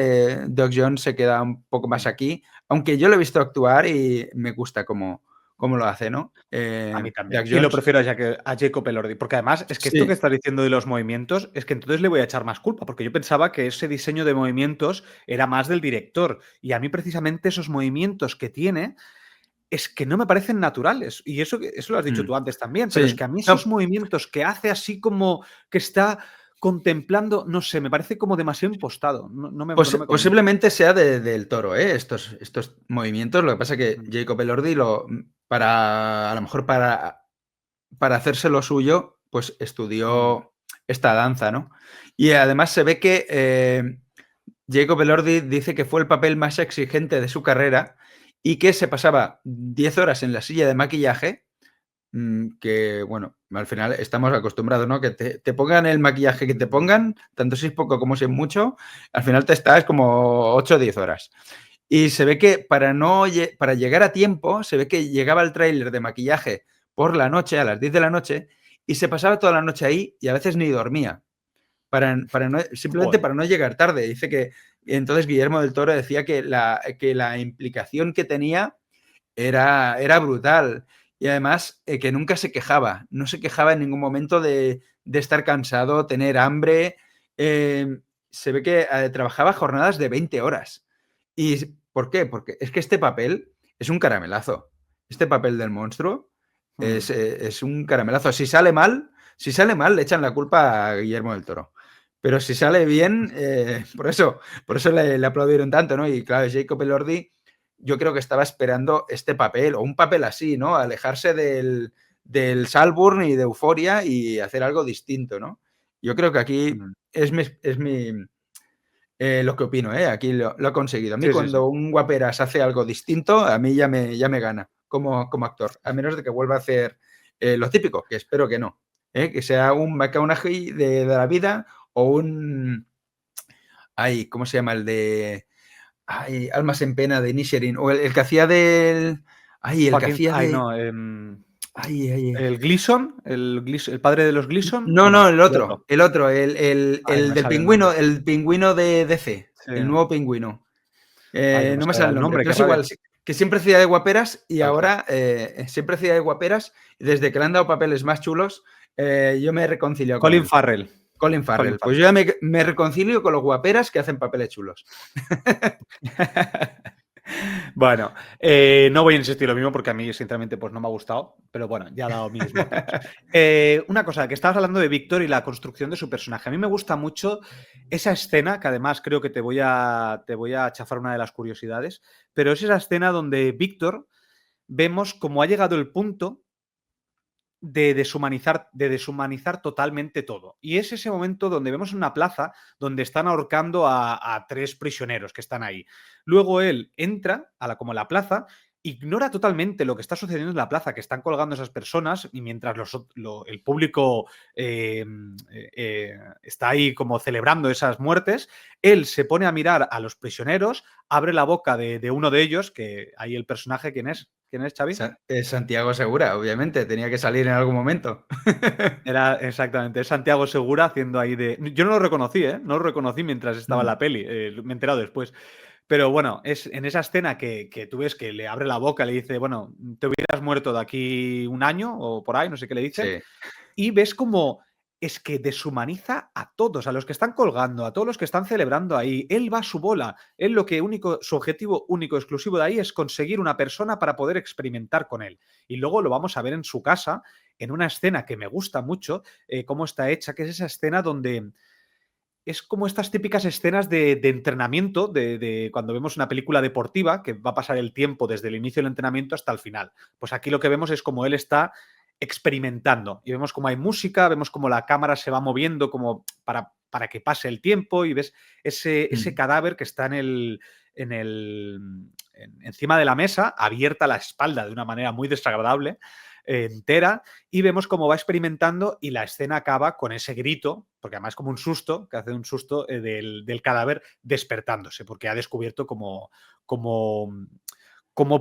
Doug Jones se queda un poco más aquí, aunque yo lo he visto actuar y me gusta cómo lo hace, ¿no? A mí también. Doug Y lo Jones. prefiero a Jacob Elordi, porque además es que esto que Sí. estás diciendo de los movimientos, es que entonces le voy a echar más culpa, porque yo pensaba que ese diseño de movimientos era más del director. Y a mí precisamente esos movimientos que tiene es que no me parecen naturales. Y eso lo has dicho tú antes también, pero es Sí. que a mí esos No, movimientos que hace así como que está contemplando, no sé, me parece como demasiado impostado. No me convence. posiblemente sea del Toro, ¿eh? Estos movimientos. Lo que pasa es que Jacob Elordi a lo mejor para hacerse lo suyo, pues estudió esta danza, ¿no? Y además se ve que Jacob Elordi dice que fue el papel más exigente de su carrera y que se pasaba 10 horas en la silla de maquillaje, que, bueno, al final estamos acostumbrados, ¿no? Que te pongan el maquillaje que te pongan, tanto si es poco como si es mucho, al final te estás como 8 o 10 horas. Y se ve que para llegar a tiempo, se ve que llegaba el tráiler de maquillaje por la noche, a las 10 de la noche, y se pasaba toda la noche ahí y a veces ni dormía, simplemente Joder. para no llegar tarde. Dice que entonces Guillermo del Toro decía que la implicación que tenía era brutal. Y además que nunca se quejaba, no se quejaba en ningún momento de estar cansado, tener hambre. Se ve que trabajaba jornadas de 20 horas. ¿Y por qué? Porque es que este papel es un caramelazo. Este papel del monstruo es un caramelazo. Si sale mal, le echan la culpa a Guillermo del Toro. Pero si sale bien, por eso le aplaudieron tanto, ¿no? Y claro, Jacob Elordi, yo creo que estaba esperando este papel, o un papel así, ¿no? Alejarse del Saltburn y de Euforia y hacer algo distinto, ¿no? Yo creo que aquí lo que opino, ¿eh? Aquí lo ha conseguido. A mí Sí, sí, sí. cuando un guaperas hace algo distinto, a mí ya me gana como actor, a menos de que vuelva a hacer lo típico, que espero que no. Que sea un McConaughey de la vida o un... Ay, ¿cómo se llama? El de... Ay, Almas en Pena de Inisherin. O el que hacía del... Ay, el que Joaquín, hacía ay, de... no, Ay, ay, ay. el Gleason, el padre de los Gleason, No, ¿o no, no? el El otro. otro. El otro, Ay, no el me del sale el pingüino, nombre. el pingüino de DC. Sí. El nuevo pingüino. Ay, no me No me sale sale el el nombre, nombre, pero qué es igual. rabia. Que siempre hacía de guaperas y Tal, sí. ahora siempre hacía de guaperas. Y desde que le han dado papeles más chulos, yo me he reconciliado con Colin él. Farrell. Colin Colin Farrell. Pues Farrell. yo ya me reconcilio con los guaperas que hacen papeles chulos. Bueno, no voy a insistir lo mismo porque a mí, sinceramente, pues no me ha gustado, pero bueno, ya he dado mis motivos. Una cosa, que estabas hablando de Víctor y la construcción de su personaje. A mí me gusta mucho esa escena, que además creo que te voy a chafar una de las curiosidades, pero es esa escena donde Víctor vemos cómo ha llegado el punto de deshumanizar totalmente todo. Y es ese momento donde vemos una plaza donde están ahorcando a tres prisioneros que están ahí. Luego él entra como la plaza, ignora totalmente lo que está sucediendo en la plaza, que están colgando esas personas, y mientras el público está ahí como celebrando esas muertes, él se pone a mirar a los prisioneros, abre la boca de uno de ellos, que ahí el personaje, ¿quién es? ¿Quién es, Xavi? Es Santiago Segura, obviamente. Tenía que salir en algún momento. Era exactamente, es Santiago Segura haciendo ahí de. Yo no lo reconocí, ¿eh? No lo reconocí mientras estaba en la peli, me he enterado después. Pero bueno, es en esa escena que tú ves que le abre la boca, le dice, bueno, te hubieras muerto de aquí un año o por ahí, no sé qué le dice, Sí. y ves como es que deshumaniza a todos, a los que están colgando, a todos los que están celebrando ahí. Él va a su bola. Él su objetivo único, exclusivo de ahí es conseguir una persona para poder experimentar con él. Y luego lo vamos a ver en su casa, en una escena que me gusta mucho, cómo está hecha, que es esa escena donde es como estas típicas escenas de entrenamiento, de cuando vemos una película deportiva, que va a pasar el tiempo desde el inicio del entrenamiento hasta el final. Pues aquí lo que vemos es como él está experimentando y vemos como hay música, vemos como la cámara se va moviendo como para que pase el tiempo y ves ese cadáver que está encima de la mesa, abierta a la espalda de una manera muy desagradable. entera, y vemos cómo va experimentando y la escena acaba con ese grito, porque además es como un susto, que hace un susto del cadáver despertándose, porque ha descubierto cómo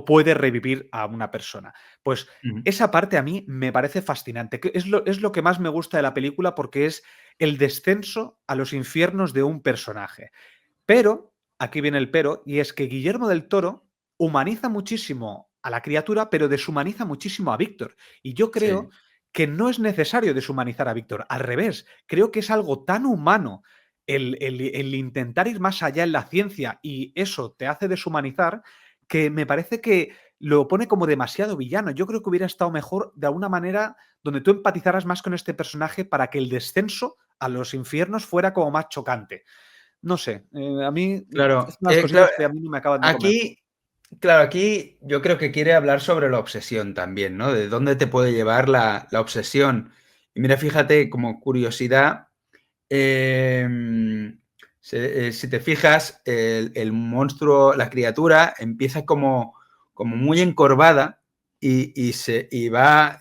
puede revivir a una persona. Pues Ujú. esa parte a mí me parece fascinante. Es lo que más me gusta de la película porque es el descenso a los infiernos de un personaje. Pero, aquí viene el pero, y es que Guillermo del Toro humaniza muchísimo a la criatura, pero deshumaniza muchísimo a Víctor. Y yo creo Sí. que no es necesario deshumanizar a Víctor. Al revés, creo que es algo tan humano el intentar ir más allá en la ciencia y eso te hace deshumanizar, que me parece que lo pone como demasiado villano. Yo creo que hubiera estado mejor de alguna manera donde tú empatizaras más con este personaje para que el descenso a los infiernos fuera como más chocante. No sé, a mí Claro, es unas claro, cosillas que a mí no me acaban de convencer. aquí, claro, aquí yo creo que quiere hablar sobre la obsesión también, ¿no? De dónde te puede llevar la obsesión. Y mira, fíjate, como curiosidad, si te fijas, el monstruo, la criatura, empieza como muy encorvada y va,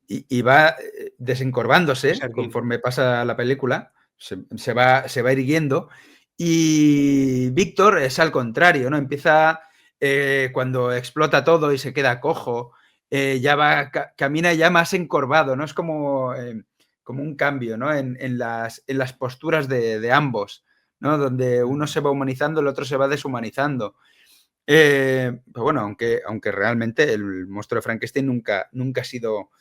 y va Es desencorvándose erguido. conforme pasa la película, se va irguiendo. Y Víctor es al contrario, ¿no? Empieza cuando explota todo y se queda cojo, ya va, camina ya más encorvado, ¿no? Es como un cambio, ¿no? En las posturas de ambos, ¿no? Donde uno Mm, se va humanizando, el otro se va deshumanizando. Pero bueno, aunque realmente el monstruo de Frankenstein nunca ha sido,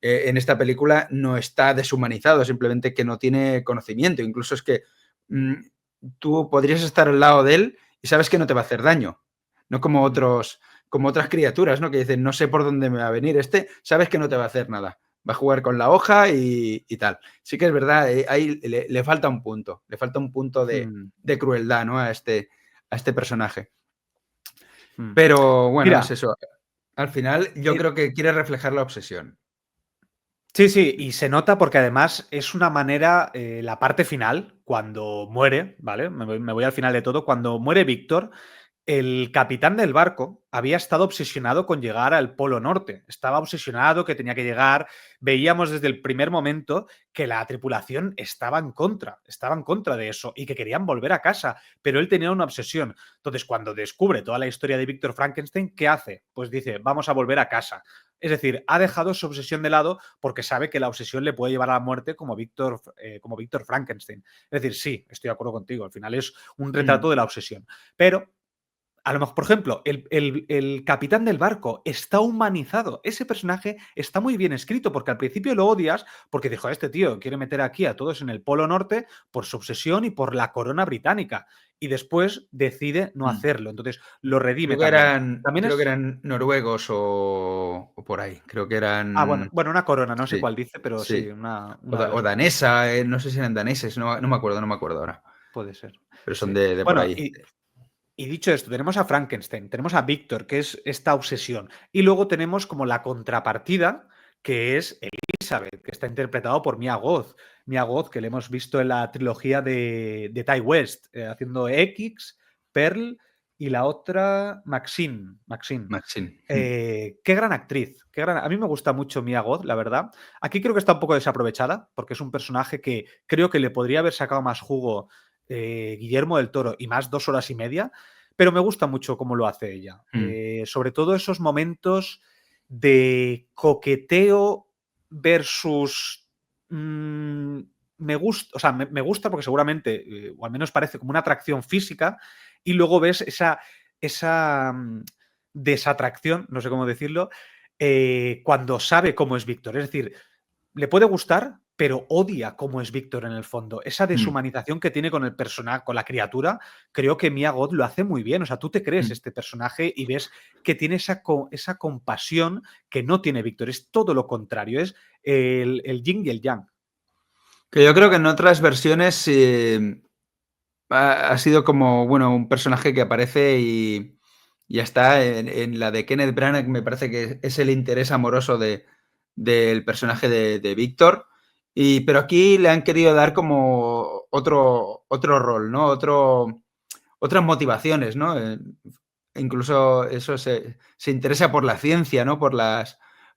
en esta película no está deshumanizado, simplemente que no tiene conocimiento. Incluso es que mm, tú podrías estar al lado de él y sabes que no te va a hacer daño. No mm, como otras criaturas, ¿no? Que dicen, no sé por dónde me va a venir este, sabes que no te va a hacer nada. Va a jugar con la hoja y tal. Sí que es verdad, ahí le falta un punto de, mm, de crueldad, ¿no? A este personaje. mm. Pero bueno, es Mira, eso. Al final yo eh, creo que quiere reflejar la obsesión. sí, sí, y se nota porque además es una manera, la parte final, cuando muere, ¿vale? Me voy al final de todo, cuando muere Víctor, el capitán del barco había estado obsesionado con llegar al Polo Norte. Estaba obsesionado que tenía que llegar. Veíamos desde el primer momento que la tripulación estaba en contra de eso y que querían volver a casa, pero él tenía una obsesión. Entonces, cuando descubre toda la historia de Víctor Frankenstein, ¿qué hace? Pues dice, vamos a volver a casa. Es decir, ha dejado su obsesión de lado porque sabe que la obsesión le puede llevar a la muerte como Víctor Frankenstein. Es decir, sí, estoy de acuerdo contigo. Al final es un retrato Mm. de la obsesión. Pero a lo mejor, por ejemplo, el capitán del barco está humanizado. Ese personaje está muy bien escrito porque al principio lo odias porque dijo, este tío quiere meter aquí a todos en el Polo Norte por su obsesión y por la corona británica. Y después decide no Mm. hacerlo. Entonces lo redime Creo que también. eran, También creo que es... eran noruegos o por ahí. Creo que Ah, bueno, eran. bueno, una corona, no sé Sí, cuál dice, pero sí, sí. O, una de las o dos. danesa, no sé si eran daneses, no me acuerdo ahora. Puede ser. Pero son Sí. de por Bueno, ahí. y dicho esto, tenemos a Frankenstein, tenemos a Víctor, que es esta obsesión, y luego tenemos como la contrapartida, que es Elizabeth, que está interpretado por Mia Goth. Mia Goth, que le hemos visto en la trilogía de Ty West, haciendo X, Pearl y la otra Maxine. Maxine. Maxine. Mm. Qué gran actriz. A mí me gusta mucho Mia Goth, la verdad. Aquí creo que está un poco desaprovechada, porque es un personaje que creo que le podría haber sacado más jugo Guillermo del Toro y más 2 horas y media, pero me gusta mucho cómo lo hace ella. Mm. Sobre todo esos momentos de coqueteo versus... me gusta, o sea, me gusta porque seguramente, o al menos parece como una atracción física, y luego ves esa desatracción, no sé cómo decirlo, cuando sabe cómo es Víctor. Es decir, le puede gustar, pero odia cómo es Víctor en el fondo. Esa Mm. deshumanización que tiene con el personaje, con la criatura, creo que Mia Goth lo hace muy bien. O sea, tú te crees Mm. este personaje y ves que tiene esa compasión que no tiene Víctor. Es todo lo contrario, es el yin y el yang. Que yo creo que en otras versiones ha sido como, bueno, un personaje que aparece y ya está. En la de Kenneth Branagh me parece que es el interés amoroso del Mm, personaje de Víctor. Pero aquí le han querido dar como otro rol, ¿no? Otras motivaciones, ¿no? Incluso eso se interesa por la ciencia, ¿no?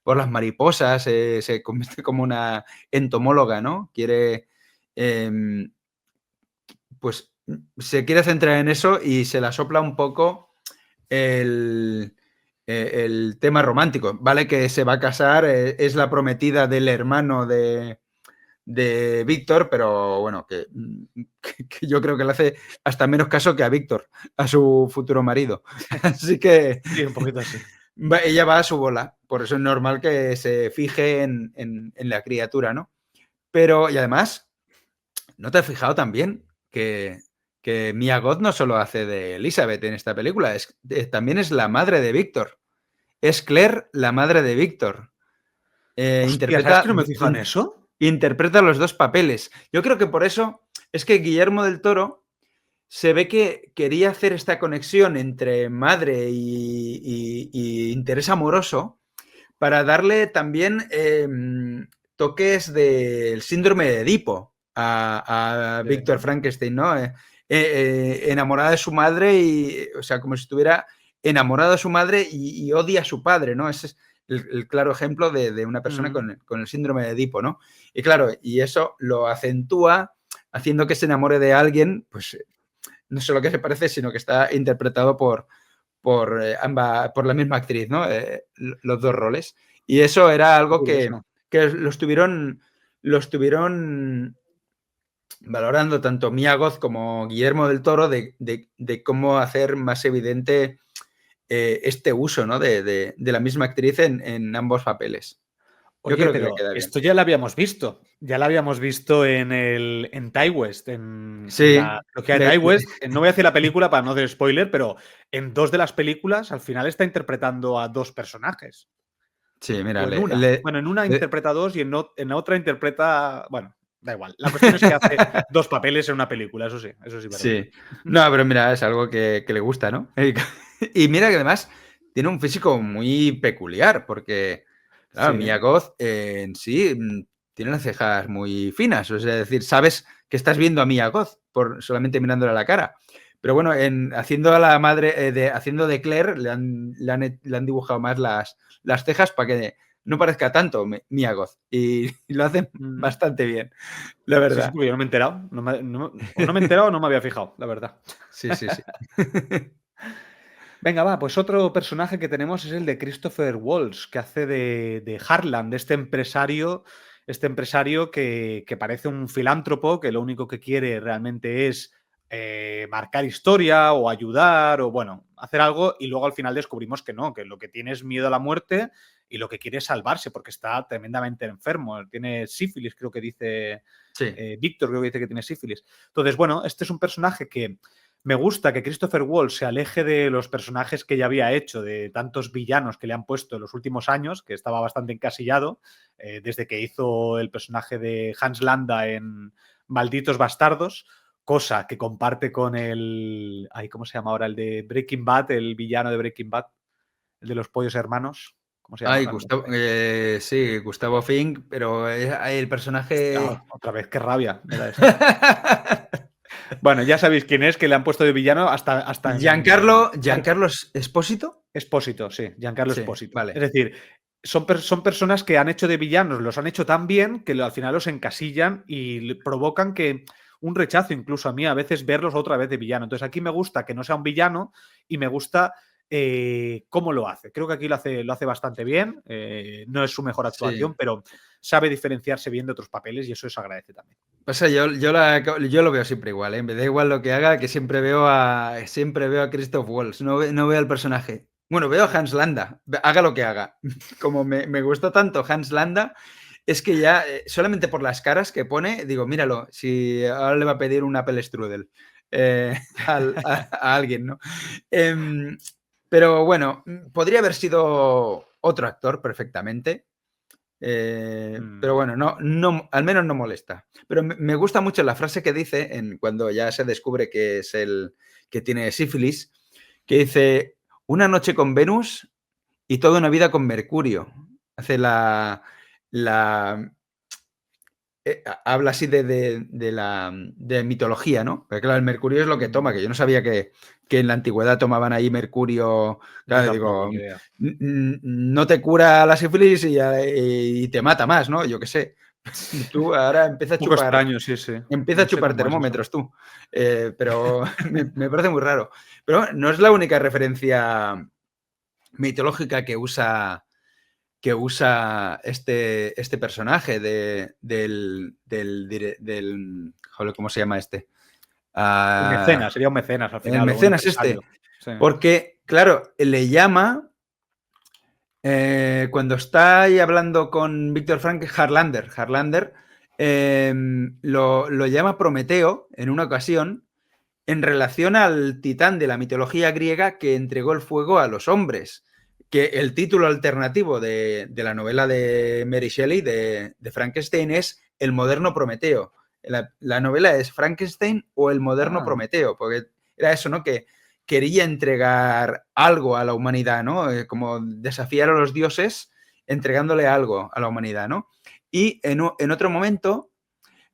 por las mariposas, se convierte como una entomóloga, ¿no? Quiere, pues, se quiere centrar en eso y se la sopla un poco el tema romántico. Vale que se va a casar, es la prometida del hermano de Víctor, pero bueno, que yo creo que le hace hasta menos caso que a Víctor, a su futuro marido. Así que Sí, un poquito así. ella va a su bola, por eso es normal que se fije en la criatura, ¿no? Pero, y además, ¿no te has fijado también que Mia Goth no solo hace de Elizabeth en esta película, también es la madre de Víctor? Es Claire, la madre de Víctor. Hostia, ¿sabes que no me he fijado en eso? Interpreta los dos papeles. Yo creo que por eso es que Guillermo del Toro se ve que quería hacer esta conexión entre madre y interés amoroso para darle también toques del síndrome de Edipo a Víctor Frankenstein, ¿no? Enamorada de su madre y, o sea, como si estuviera enamorado de su madre y odia a su padre, ¿no? Ese es el claro ejemplo de una persona con el síndrome de Edipo, ¿no? Y claro, y eso lo acentúa haciendo que se enamore de alguien, pues no solo que se parece, sino que está interpretado por la misma actriz, ¿no? Los dos roles. Y eso era algo que lo estuvieron valorando tanto Mia Goth como Guillermo del Toro de cómo hacer más evidente este uso, ¿no? de la misma actriz en ambos papeles. Oye, Yo creo pero que queda bien. esto ya lo habíamos visto. Ya lo habíamos visto en Ty West, Sí, lo que hay Ty West. No voy a decir la película para no hacer spoiler, pero en 2 de las películas al final está interpretando a 2 personajes. Sí, mira, O en una. Bueno, en una interpreta a 2 y en la otra interpreta. Bueno, da igual. La cuestión es que hace 2 papeles en una película, eso sí es verdad. Sí. No, pero mira, es algo que le gusta, ¿no? Y mira que además tiene un físico muy peculiar, porque, claro, Sí. Mia Goth en sí tiene las cejas muy finas, o sea, es decir, sabes que estás viendo a Mia Goth solamente mirándole a la cara. Pero bueno, haciendo a la madre, haciendo de Claire, le han dibujado más las cejas para que no parezca tanto Mia Goth. Y lo hacen bastante bien, la verdad. Sí, porque yo no me he enterado. O no me he enterado o no me había fijado, la verdad. Sí. Venga, va, pues otro personaje que tenemos es el de Christopher Waltz, que hace de Harlan, de este empresario que parece un filántropo, que lo único que quiere realmente es marcar historia o ayudar o, bueno, hacer algo, y luego al final descubrimos que no, que lo que tiene es miedo a la muerte y lo que quiere es salvarse porque está tremendamente enfermo. Tiene sífilis, creo que dice. Sí. Víctor creo que dice que tiene sífilis. Entonces, bueno, este es un personaje que me gusta que Christopher Waltz se aleje de los personajes que ya había hecho, de tantos villanos que le han puesto en los últimos años, que estaba bastante encasillado, desde que hizo el personaje de Hans Landa en Malditos Bastardos, cosa que comparte con el... ¿Cómo se llama ahora? El de Breaking Bad, el villano de Breaking Bad, el de los pollos hermanos. ¿Cómo se llama? Gustavo, sí, Gustavo Fring, pero el personaje... Otra vez, qué rabia me da esto. Bueno, ya sabéis quién es, que le han puesto de villano hasta Giancarlo Espósito. Espósito, sí, Giancarlo Espósito. Vale. Es decir, son personas que han hecho de villanos, los han hecho tan bien que al final los encasillan y provocan que un rechazo incluso a mí a veces verlos otra vez de villano. Entonces aquí me gusta que no sea un villano y me gusta cómo lo hace. Creo que aquí lo hace bastante bien. No es su mejor actuación, pero sabe diferenciarse bien de otros papeles y eso se agradece también. Pasa, yo lo veo siempre igual, ¿eh? Me da igual lo que haga, que siempre veo a Christoph Waltz, no veo al personaje. Bueno, veo a Hans Landa, haga lo que haga. Como me gustó tanto Hans Landa, es que ya solamente por las caras que pone, digo, míralo, si ahora le va a pedir un Apple Strudel a alguien, ¿no? Pero bueno, podría haber sido otro actor perfectamente. Pero bueno, no, al menos no molesta. Pero me gusta mucho la frase que dice cuando ya se descubre que es el que tiene sífilis, que dice, una noche con Venus y toda una vida con Mercurio. Hace habla así de mitología, ¿no? Porque claro, el mercurio es lo que toma, que yo no sabía que en la antigüedad tomaban ahí mercurio. Yo Claro, tampoco, digo, ni idea. no te cura la sífilis y te mata más, ¿no? Yo qué sé. Tú ahora Un poco extraño, sí, sí. empieza a No sé chupar cómo es eso. termómetros tú. Pero me parece muy raro. Pero no es la única referencia mitológica que usa este personaje joder, ¿cómo se llama este? El mecenas, sería un mecenas al El final, o un mecenas este. empresario. Sí. Porque, claro, le llama, cuando está ahí hablando con Víctor Frank, Harlander lo llama Prometeo en una ocasión en relación al titán de la mitología griega que entregó el fuego a los hombres. Que el título alternativo de la novela de Mary Shelley, de Frankenstein, es El moderno Prometeo. La novela es Frankenstein o El moderno Prometeo, porque era eso, ¿no? Que quería entregar algo a la humanidad, ¿no? Como desafiar a los dioses entregándole algo a la humanidad, ¿no? Y en otro momento,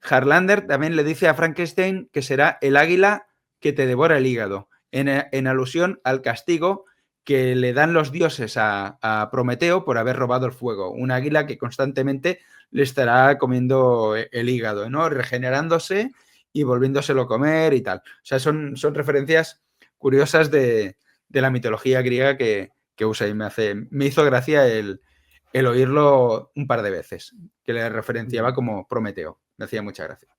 Harlander también le dice a Frankenstein que será el águila que te devora el hígado, en alusión al castigo que le dan los dioses a Prometeo por haber robado el fuego. Un águila que constantemente le estará comiendo el hígado, ¿no? Regenerándose y volviéndoselo a comer y tal. O sea, son referencias curiosas de la mitología griega que usa y me hizo gracia el oírlo un par de veces, que le referenciaba como Prometeo. Me hacía mucha gracia.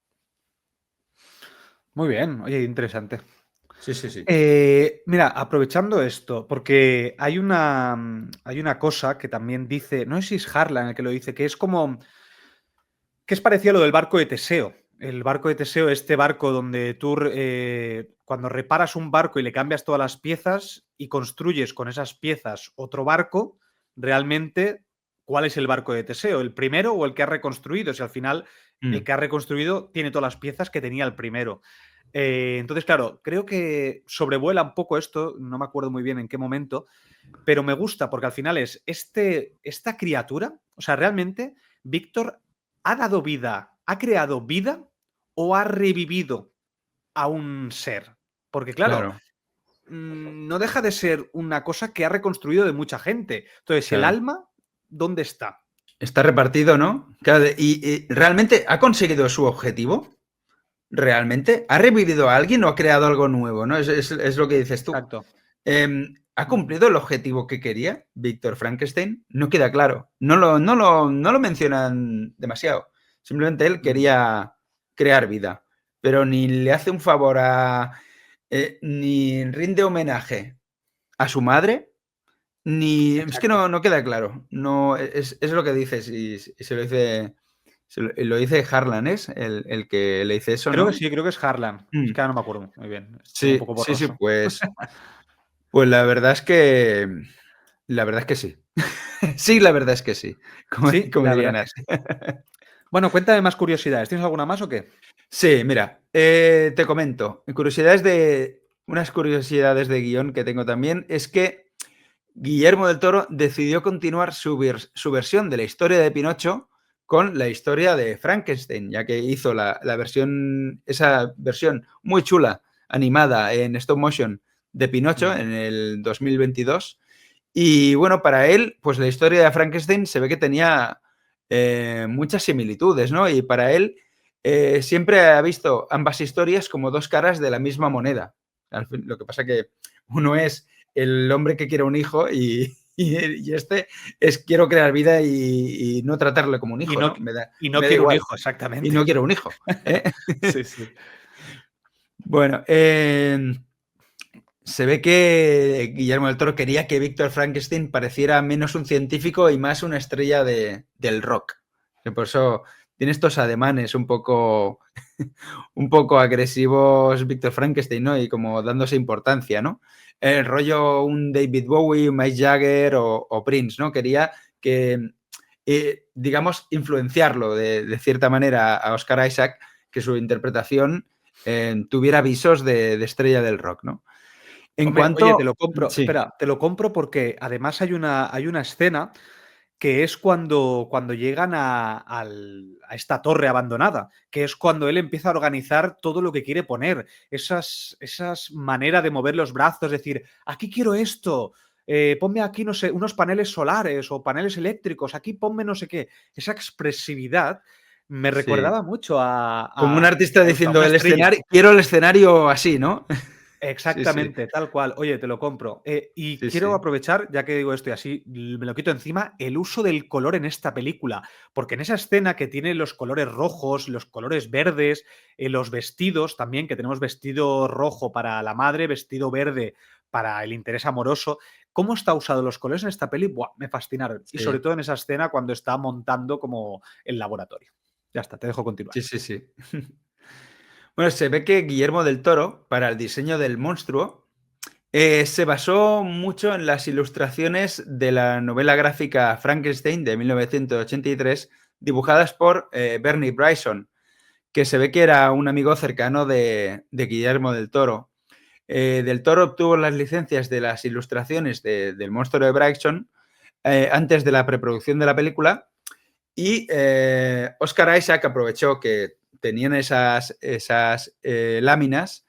Muy bien, oye, interesante. Sí, sí, sí. Mira, aprovechando esto, porque hay una cosa que también dice, no sé si es Harlan el que lo dice, que es como, que es parecido a lo del barco de Teseo. El barco de Teseo, este barco donde tú, cuando reparas un barco y le cambias todas las piezas y construyes con esas piezas otro barco, realmente, ¿cuál es el barco de Teseo? ¿El primero o el que ha reconstruido? Si al final el que ha reconstruido tiene todas las piezas que tenía el primero. Entonces, claro, creo que sobrevuela un poco esto, no me acuerdo muy bien en qué momento, pero me gusta porque al final es esta criatura, o sea, realmente Víctor ha dado vida, ha creado vida o ha revivido a un ser. Porque claro, Claro, no deja de ser una cosa que ha reconstruido de mucha gente. Entonces, el claro. alma, ¿dónde está? Está repartido, ¿no? Claro, y realmente ha conseguido su objetivo. ¿Realmente? ¿Ha revivido a alguien o ha creado algo nuevo? ¿No? Es lo que dices tú. Exacto. ¿Ha cumplido el objetivo que quería Víctor Frankenstein? No queda claro. No lo mencionan demasiado. Simplemente él quería crear vida. Pero ni le hace un favor ni rinde homenaje a su madre, ni. Es que Exacto. no queda claro. No, es lo que dices y se lo dice. Lo dice Harlan, ¿es? El que le dice eso, Creo que ¿no? sí, creo que es Harlan. Es Mm. que ahora no me acuerdo muy bien. Estuvo un Sí, poco sí, sí, borroso. pues la verdad es que. La verdad es que sí. Sí, la verdad es que sí. Como, Sí, como la verdad dirían es que así. sí. Bueno, cuéntame más curiosidades. ¿Tienes alguna más o qué? Sí, mira, te comento. Unas curiosidades de guión que tengo también es que Guillermo del Toro decidió continuar su versión de la historia de Pinocho con la historia de Frankenstein, ya que hizo esa versión muy chula, animada en stop motion de Pinocho en el 2022. Y bueno, para él, pues la historia de Frankenstein se ve que tenía muchas similitudes, ¿no? Y para él siempre ha visto ambas historias como dos caras de la misma moneda. Lo que pasa que uno es el hombre que quiere un hijo y este es quiero crear vida y no tratarle como un Y hijo, no, ¿no? Me da, y no me da quiero un igual. hijo, Y exactamente. no quiero un hijo. ¿eh? Sí, sí. Bueno, se ve que Guillermo del Toro quería que Víctor Frankenstein pareciera menos un científico y más una estrella del rock. Que por eso tiene estos ademanes un poco agresivos Víctor Frankenstein, ¿no? Y como dándose importancia, ¿no? El rollo un David Bowie, un Mick Jagger o Prince, ¿no? Quería que, digamos, influenciarlo de cierta manera a Oscar Isaac, que su interpretación tuviera visos de estrella del rock, ¿no? En Hombre, oye, te cuanto. lo compro. Sí. Espera, te lo compro porque además hay una escena que es cuando llegan a esta torre abandonada, que es cuando él empieza a organizar todo lo que quiere poner, esas maneras de mover los brazos, decir, aquí quiero esto, ponme aquí, no sé, unos paneles solares o paneles eléctricos, aquí ponme no sé qué. Esa expresividad me Sí. recordaba mucho Como un artista a eso, a diciendo una el estrella. escenario, quiero el escenario así, ¿no? Sí, sí, Exactamente, tal cual. Oye, te lo compro. Y sí, quiero sí, aprovechar, ya que digo esto y así me lo quito encima, el uso del color en esta película. Porque en esa escena que tiene los colores rojos, los colores verdes, los vestidos también, que tenemos vestido rojo para la madre, vestido verde para el interés amoroso. ¿Cómo está usado los colores en esta peli? Buah, me fascinaron. Y sobre sí, todo en esa escena cuando está montando como el laboratorio. Ya está, te dejo continuar. sí, sí, sí. Bueno, se ve que Guillermo del Toro, para el diseño del monstruo, se basó mucho en las ilustraciones de la novela gráfica Frankenstein de 1983, dibujadas por Bernie Bryson, que se ve que era un amigo cercano de Guillermo del Toro. Del Toro obtuvo las licencias de las ilustraciones del monstruo de Bryson antes de la preproducción de la película y Oscar Isaac aprovechó que tenían esas láminas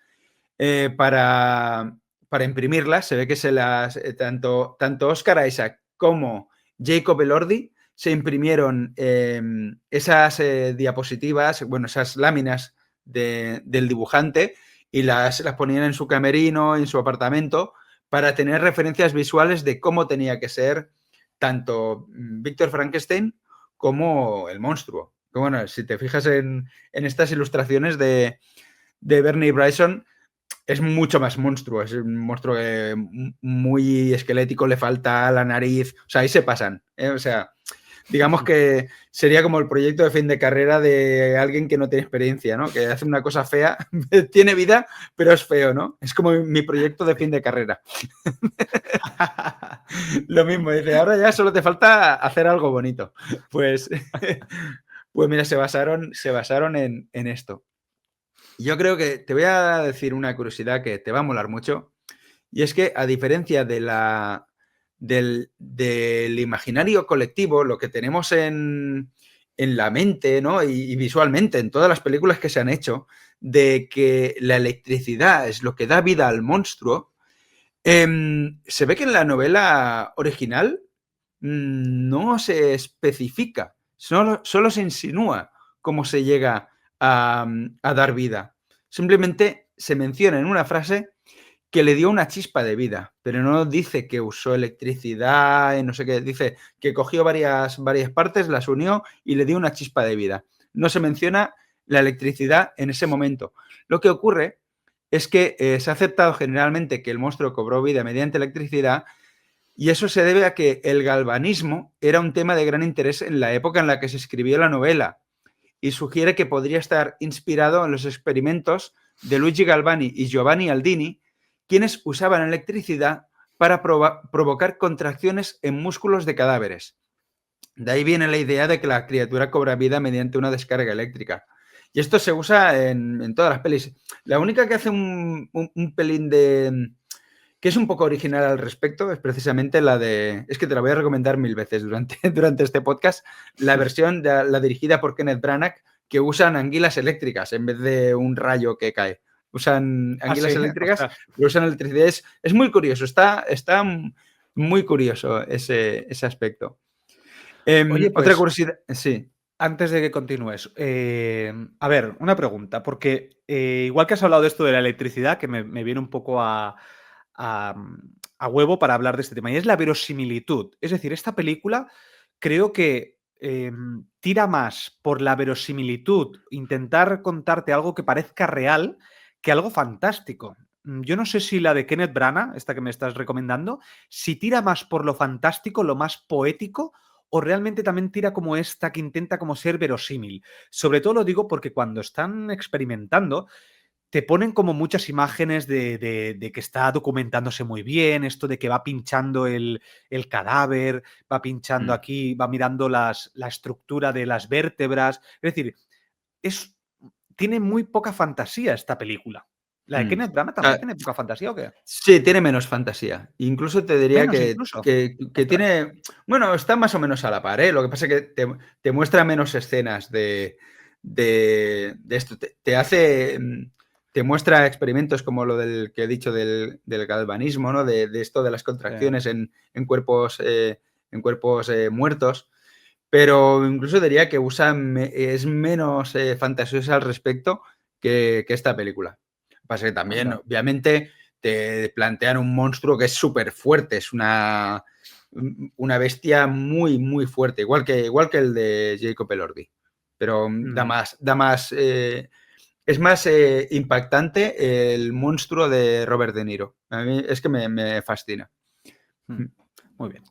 para imprimirlas. Se ve que tanto Oscar Isaac como Jacob Elordi se imprimieron esas diapositivas, bueno, esas láminas del dibujante y las ponían en su camerino, en su apartamento, para tener referencias visuales de cómo tenía que ser tanto Víctor Frankenstein como el monstruo. Bueno, si te fijas en estas ilustraciones de Bernie Bryson, es mucho más monstruo. Es un monstruo muy esquelético, le falta la nariz. O sea, ahí se pasan. O sea, digamos que sería como el proyecto de fin de carrera de alguien que no tiene experiencia, ¿no? Que hace una cosa fea, tiene vida, pero es feo, ¿no? Es como mi proyecto de fin de carrera. Lo mismo, dice, ahora ya solo te falta hacer algo bonito. Pues, pues mira, se basaron en esto. Yo creo que te voy a decir una curiosidad que te va a molar mucho, y es que a diferencia del imaginario colectivo, lo que tenemos en la mente, ¿no? Y visualmente en todas las películas que se han hecho, de que la electricidad es lo que da vida al monstruo, se ve que en la novela original no se especifica, solo se insinúa cómo se llega a dar vida. Simplemente se menciona en una frase que le dio una chispa de vida, pero no dice que usó electricidad, no sé qué, dice que cogió varias partes, las unió y le dio una chispa de vida. No se menciona la electricidad en ese momento. Lo que ocurre es que se ha aceptado generalmente que el monstruo cobró vida mediante electricidad, y eso se debe a que el galvanismo era un tema de gran interés en la época en la que se escribió la novela, y sugiere que podría estar inspirado en los experimentos de Luigi Galvani y Giovanni Aldini, quienes usaban electricidad para provocar contracciones en músculos de cadáveres. De ahí viene la idea de que la criatura cobra vida mediante una descarga eléctrica. Y esto se usa en todas las pelis. La única que hace un pelín de, que es un poco original al respecto, es precisamente la de... Es que te la voy a recomendar 1000 veces durante este podcast, la versión de la dirigida por Kenneth Branagh, que usan anguilas eléctricas en vez de un rayo que cae. Usan Ah, anguilas sí, eléctricas, ostras. pero usan electricidad. Es muy curioso, está muy curioso ese aspecto. Oye, Otra pues curiosidad, sí. antes de que continúes, a ver, una pregunta, porque igual que has hablado de esto de la electricidad, que me viene un poco a, a huevo para hablar de este tema, y es la verosimilitud. Es decir, esta película creo que tira más por la verosimilitud, intentar contarte algo que parezca real, que algo fantástico. Yo no sé si la de Kenneth Branagh, esta que me estás recomendando, si tira más por lo fantástico, lo más poético, o realmente también tira como esta que intenta como ser verosímil. Sobre todo lo digo porque cuando están experimentando, te ponen como muchas imágenes de que está documentándose muy bien, esto de que va pinchando el cadáver, va pinchando Mm. aquí, va mirando la estructura de las vértebras. Es decir, es, tiene muy poca fantasía esta película. ¿La de Kenneth Branagh también tiene poca fantasía o qué? Sí, tiene menos fantasía. Incluso te diría Menos que incluso. tiene... Bueno, está más o menos a la par, ¿eh? Lo que pasa es que te muestra menos escenas de esto. Te muestra experimentos como lo del que he dicho del galvanismo, ¿no? De esto de las contracciones en cuerpos, muertos. Pero incluso diría que es menos fantasiosa al respecto que esta película. Lo que pasa es que también, obviamente, te plantean un monstruo que es súper fuerte, es una bestia muy, muy fuerte, igual que el de Jacob Elordi. Pero es más impactante el monstruo de Robert De Niro. A mí es que me fascina. Muy bien.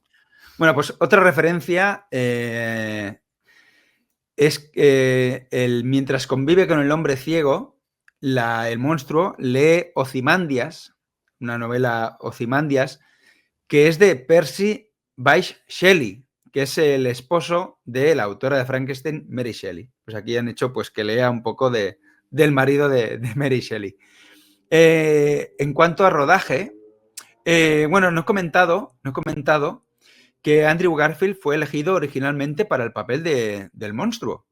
Bueno, pues otra referencia es que mientras convive con el hombre ciego, el monstruo lee Ozymandias, una novela Ozymandias, que es de Percy Bysshe Shelley, que es el esposo de la autora de Frankenstein, Mary Shelley. Pues aquí han hecho pues que lea un poco del marido de Mary Shelley. En cuanto a rodaje, bueno, no he comentado que Andrew Garfield fue elegido originalmente para el papel del monstruo.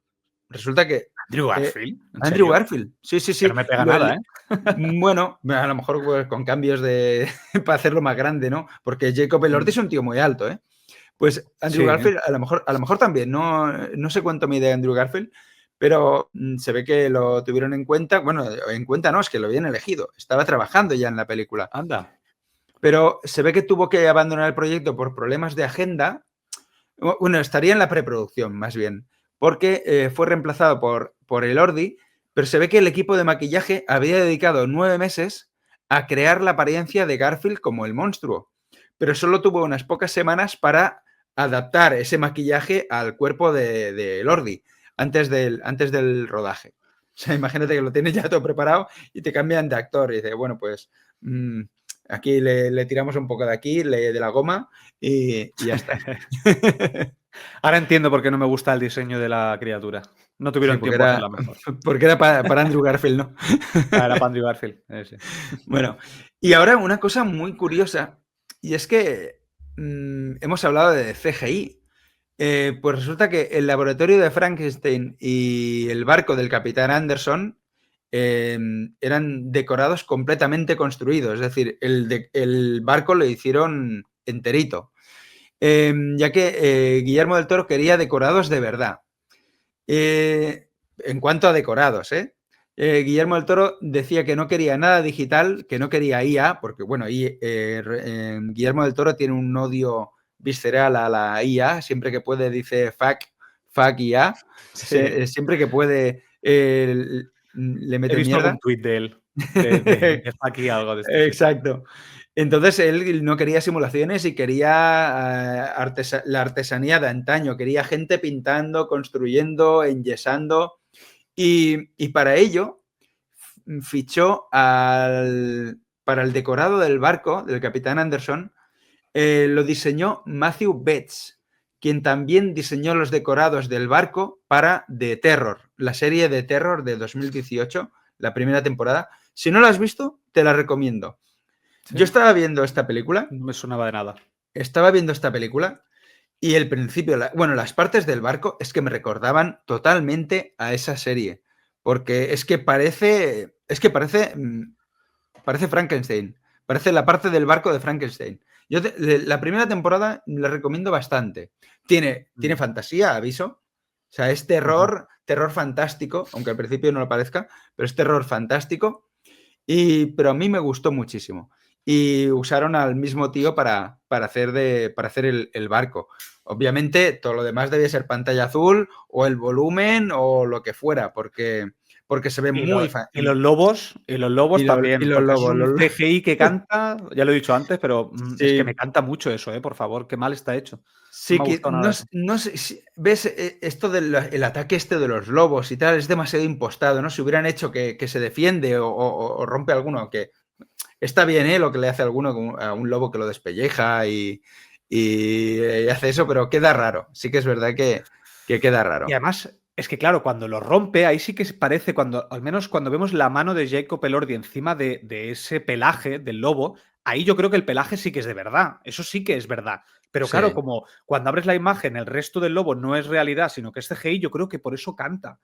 Resulta que... ¿Andrew Garfield? Andrew Garfield, sí. Que no me pega nada, ¿eh? Bueno, a lo mejor pues, con cambios para hacerlo más grande, ¿no? Porque Jacob Elordi es un tío muy alto, ¿eh? Pues Andrew Garfield, a lo mejor también, no sé cuánto mide Andrew Garfield, pero se ve que lo tuvieron en cuenta. Bueno, en cuenta no, es que lo habían elegido. Estaba trabajando ya en la película. Anda. Pero se ve que tuvo que abandonar el proyecto por problemas de agenda. Bueno, estaría en la preproducción, más bien, porque fue reemplazado por Elordi, pero se ve que el equipo de maquillaje había dedicado 9 meses a crear la apariencia de Garfield como el monstruo, pero solo tuvo unas pocas semanas para adaptar ese maquillaje al cuerpo de Elordi antes del rodaje. O sea, imagínate que lo tienes ya todo preparado y te cambian de actor y dices, bueno, pues... aquí le tiramos un poco de aquí, de la goma y ya está. Ahora entiendo por qué no me gusta el diseño de la criatura. No tuvieron tiempo de hacerla mejor. Porque era para Andrew Garfield, ¿no? Era para Andrew Garfield. Sí. Bueno, y ahora una cosa muy curiosa, y es que hemos hablado de CGI. Pues resulta que el laboratorio de Frankenstein y el barco del Capitán Anderson eran decorados completamente construidos, es decir, el barco lo hicieron enterito, ya que Guillermo del Toro quería decorados de verdad. En cuanto a decorados, Guillermo del Toro decía que no quería nada digital, que no quería IA, porque bueno, Guillermo del Toro tiene un odio visceral a la IA, siempre que puede dice fuck IA, Sí. siempre que puede le mete He visto mierda. algún tuit de él, de aquí algo de esto. Exacto. Entonces él no quería simulaciones y quería la artesanía de antaño, quería gente pintando, construyendo, enyesando y para ello fichó para el decorado del barco del Capitán Anderson, lo diseñó Matthew Bates, quien también diseñó los decorados del barco para The Terror, la serie de terror de 2018, la primera temporada. Si no la has visto, te la recomiendo. ¿Sí? Yo estaba viendo esta película. No me sonaba de nada. Estaba viendo esta película y el principio, las partes del barco es que me recordaban totalmente a esa serie. Porque es que parece Frankenstein. Parece la parte del barco de Frankenstein. Yo la primera temporada la recomiendo bastante. Tiene fantasía, aviso. O sea, es terror fantástico, aunque al principio no lo parezca, pero es terror fantástico. Pero a mí me gustó muchísimo. Y usaron al mismo tío para hacer el barco. Obviamente, todo lo demás debe ser pantalla azul o el volumen o lo que fuera, porque se ve muy... Y los lobos también. Y los lobos. Es un CGI que canta, ya lo he dicho antes, pero sí. Es que me canta mucho eso, por favor, qué mal está hecho. Sí, no me ha gustado nada no sé, ves esto del ataque de los lobos y tal, es demasiado impostado, ¿no? Si hubieran hecho que se defiende o rompe alguno, que está bien, lo que le hace alguno a un lobo que lo despelleja y hace eso, pero queda raro. Sí que es verdad que queda raro. Y además, Es que claro, cuando lo rompe, ahí sí que parece, al menos cuando vemos la mano de Jacob Elordi encima de ese pelaje del lobo, ahí yo creo que el pelaje sí que es de verdad. Eso sí que es verdad. Pero claro, Sí. como cuando abres la imagen, el resto del lobo no es realidad, sino que es CGI, yo creo que por eso canta.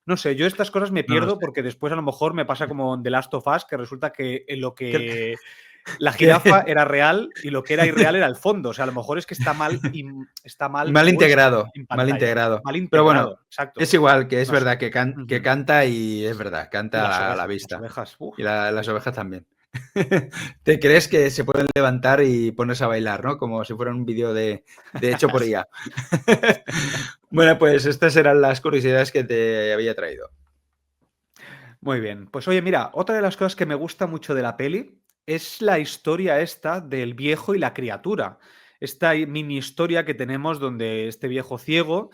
No sé, yo estas cosas me No lo pierdo sé. porque después a lo mejor me pasa como en The Last of Us, que resulta que en lo Que- que la jirafa que- era real y lo que era irreal era el fondo. O sea, a lo mejor es que está mal Mal puesto integrado, en mal pantalla. integrado. Mal Pero bueno, integrado, exacto. es igual, que es No sé. verdad que Ujú. canta y es verdad, Y canta a la las vista. ovejas, uf, Y sí, las sí. ovejas también. ¿Te crees que se pueden levantar y ponerse a bailar, ¿no? Como si fuera un vídeo de hecho por IA. Bueno, pues estas eran las curiosidades que te había traído. Muy bien. Pues oye, mira, otra de las cosas que me gusta mucho de la peli es la historia esta del viejo y la criatura. Esta mini historia que tenemos donde este viejo ciego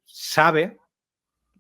sabe.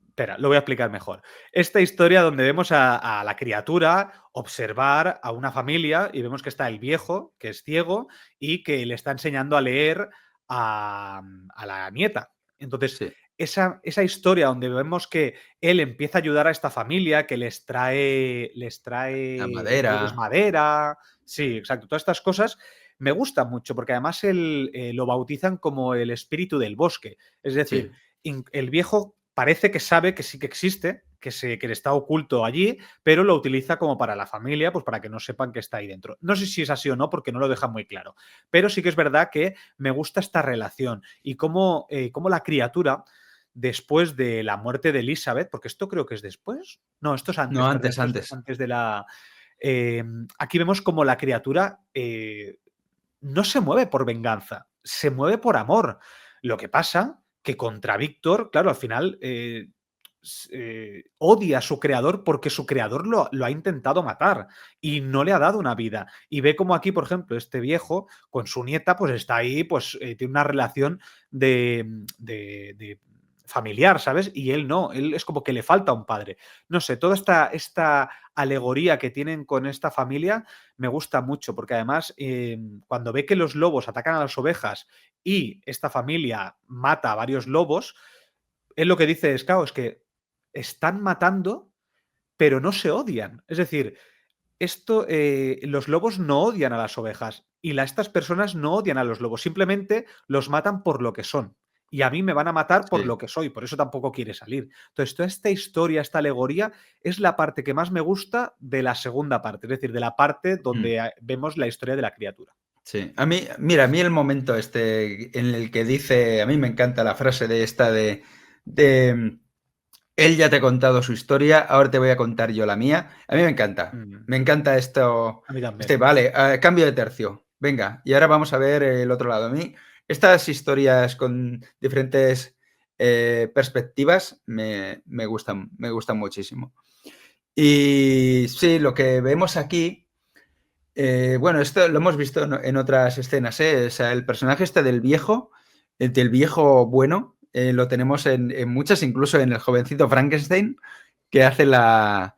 Espera, lo voy a explicar mejor. Esta historia donde vemos a la criatura observar a una familia y vemos que está el viejo, que es ciego, y que le está enseñando a leer a la nieta. Entonces, Sí, esa historia donde vemos que él empieza a ayudar a esta familia, que les trae la pues, madera. madera, sí, exacto, todas estas cosas me gustan mucho porque además lo bautizan como el espíritu del bosque. Es decir, Sí. el viejo parece que sabe que sí que existe, que está oculto allí, pero lo utiliza como para la familia, pues para que no sepan que está ahí dentro. No sé si es así o no, porque no lo deja muy claro. Pero sí que es verdad que me gusta esta relación y cómo la criatura, después de la muerte de Elizabeth, porque esto creo que es después. No, esto es No, antes, perdón, antes, esto es antes. antes de la. eh, Aquí vemos como la criatura no se mueve por venganza, se mueve por amor. Lo que pasa que contra Víctor, claro, al final odia a su creador porque su creador lo ha intentado matar y no le ha dado una vida. Y ve como aquí, por ejemplo, este viejo con su nieta, pues está ahí, pues tiene una relación de familiar, ¿sabes? Y él no, él es como que le falta un padre. No sé, toda esta alegoría que tienen con esta familia me gusta mucho, porque además cuando ve que los lobos atacan a las ovejas y esta familia mata a varios lobos, él lo que dice es, claro, es que están matando, pero no se odian. Es decir, los lobos no odian a las ovejas y estas personas no odian a los lobos, simplemente los matan por lo que son. Y a mí me van a matar por Sí. lo que soy, por eso tampoco quiere salir. Entonces, toda esta historia, esta alegoría, es la parte que más me gusta de la segunda parte, es decir, de la parte Mm. donde vemos la historia de la criatura. Sí, a mí, mira, a mí el momento este en el que dice, a mí me encanta la frase de esta de él ya te ha contado su historia, ahora te voy a contar yo la mía. A mí Mm, me encanta esto, a mí este, también. vale, cambio de tercio, venga, y ahora vamos a ver el otro lado. A mí, estas historias con diferentes perspectivas me gustan muchísimo. Y sí, lo que vemos aquí bueno, esto lo hemos visto en otras escenas, ¿eh? O sea, el personaje este del viejo bueno, lo tenemos en muchas, incluso en el jovencito Frankenstein, que hace la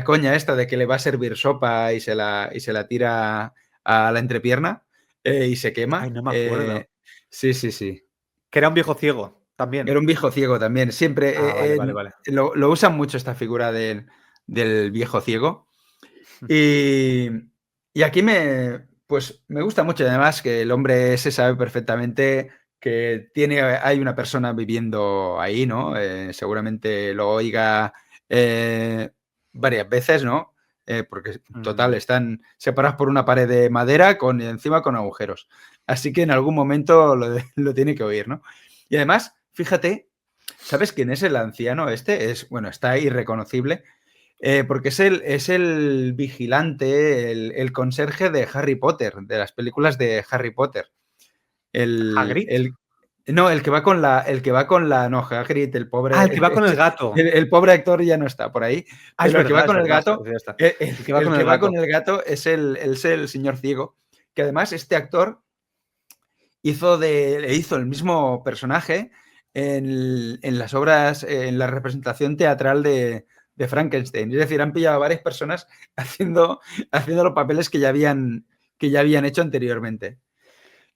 coña esta de que le va a servir sopa y se la tira a la entrepierna y se Ay, quema. no me acuerdo. Sí, sí, sí. Que era un viejo ciego, Era también. un viejo ciego también. Siempre Ah, vale, vale, vale. lo usan mucho esta figura del viejo ciego. Y, y aquí pues me gusta mucho, además, que el hombre ese sabe perfectamente que hay una persona viviendo ahí, ¿no? Seguramente lo oiga eh, varias veces, ¿no? Porque, total, Mm. están separados por una pared de madera encima con agujeros. Así que en algún momento lo tiene que oír, ¿no? Y además, fíjate, ¿sabes quién es el anciano este? Bueno, está irreconocible, porque es el vigilante, el conserje de Harry Potter, de las películas de Harry Potter. El, ¿Hagrid? el, no, no, Hagrid, el Ah, pobre, el que va con el gato. el pobre actor ya no está por ahí, Ah, pero el que va es con el verdad, gato, ya está. El que va el con que el va con gato. el gato es el señor ciego, que además este actor le hizo el mismo personaje en las obras, en la representación teatral de Frankenstein. Es decir, han pillado a varias personas haciendo los papeles que ya habían hecho anteriormente.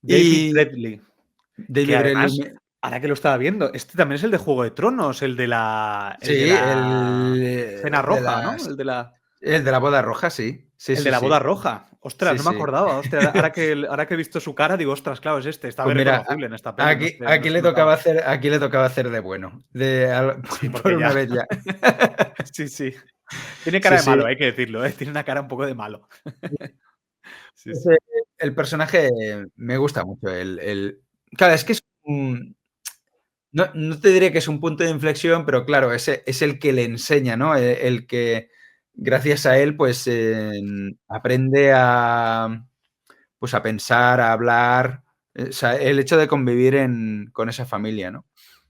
David Y Bradley, que David además Brelin. Ahora que lo estaba viendo, este también es el de Juego de Tronos, el de la Sí, cena roja, ¿no? el de la boda roja, sí. Sí, El de sí, la boda sí. roja. Ostras, Sí, no me sí. acordaba. Ostras, ahora que he visto su cara, digo, ostras, claro, es este. Está Pues mira, reconocible en esta peli, no aquí se le notaba. aquí le tocaba hacer de bueno. Sí, Por porque una ya. vez ya. Sí, sí. Tiene cara Sí, de malo, sí. hay que decirlo, ¿eh? Tiene una cara un poco de malo. Sí, sí. Ese- El personaje me gusta mucho. Claro, es que es no te diré que es un punto de inflexión, pero claro, es el que le enseña, ¿no? El que gracias a él, pues aprende pues, a pensar, a hablar. O sea, el hecho de convivir con esa familia, ¿no?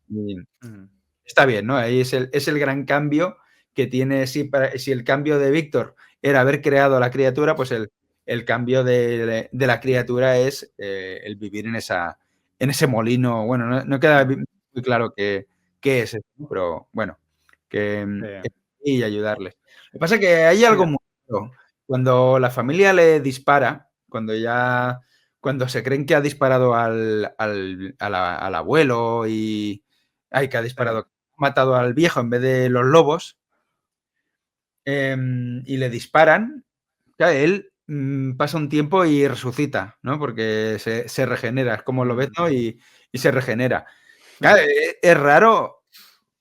Y Mm, está bien, ¿no? Ahí es el gran cambio que tiene. Si el cambio de Víctor era haber creado a la criatura, pues el cambio de la criatura es el vivir en ese molino. Bueno, no queda mm, muy claro qué es eso, ¿no? Pero bueno, que sí. y ayudarles. Lo que pasa es que hay algo Mira. muy raro. Cuando la familia le dispara, cuando se creen que ha disparado al abuelo y ay, que ha Sí. disparado, ha matado al viejo en vez de los lobos, y le disparan, claro, él pasa un tiempo y resucita, ¿no? Porque se regenera, es como lo ves, Mm, ¿no? Y se regenera. Claro, mm, es raro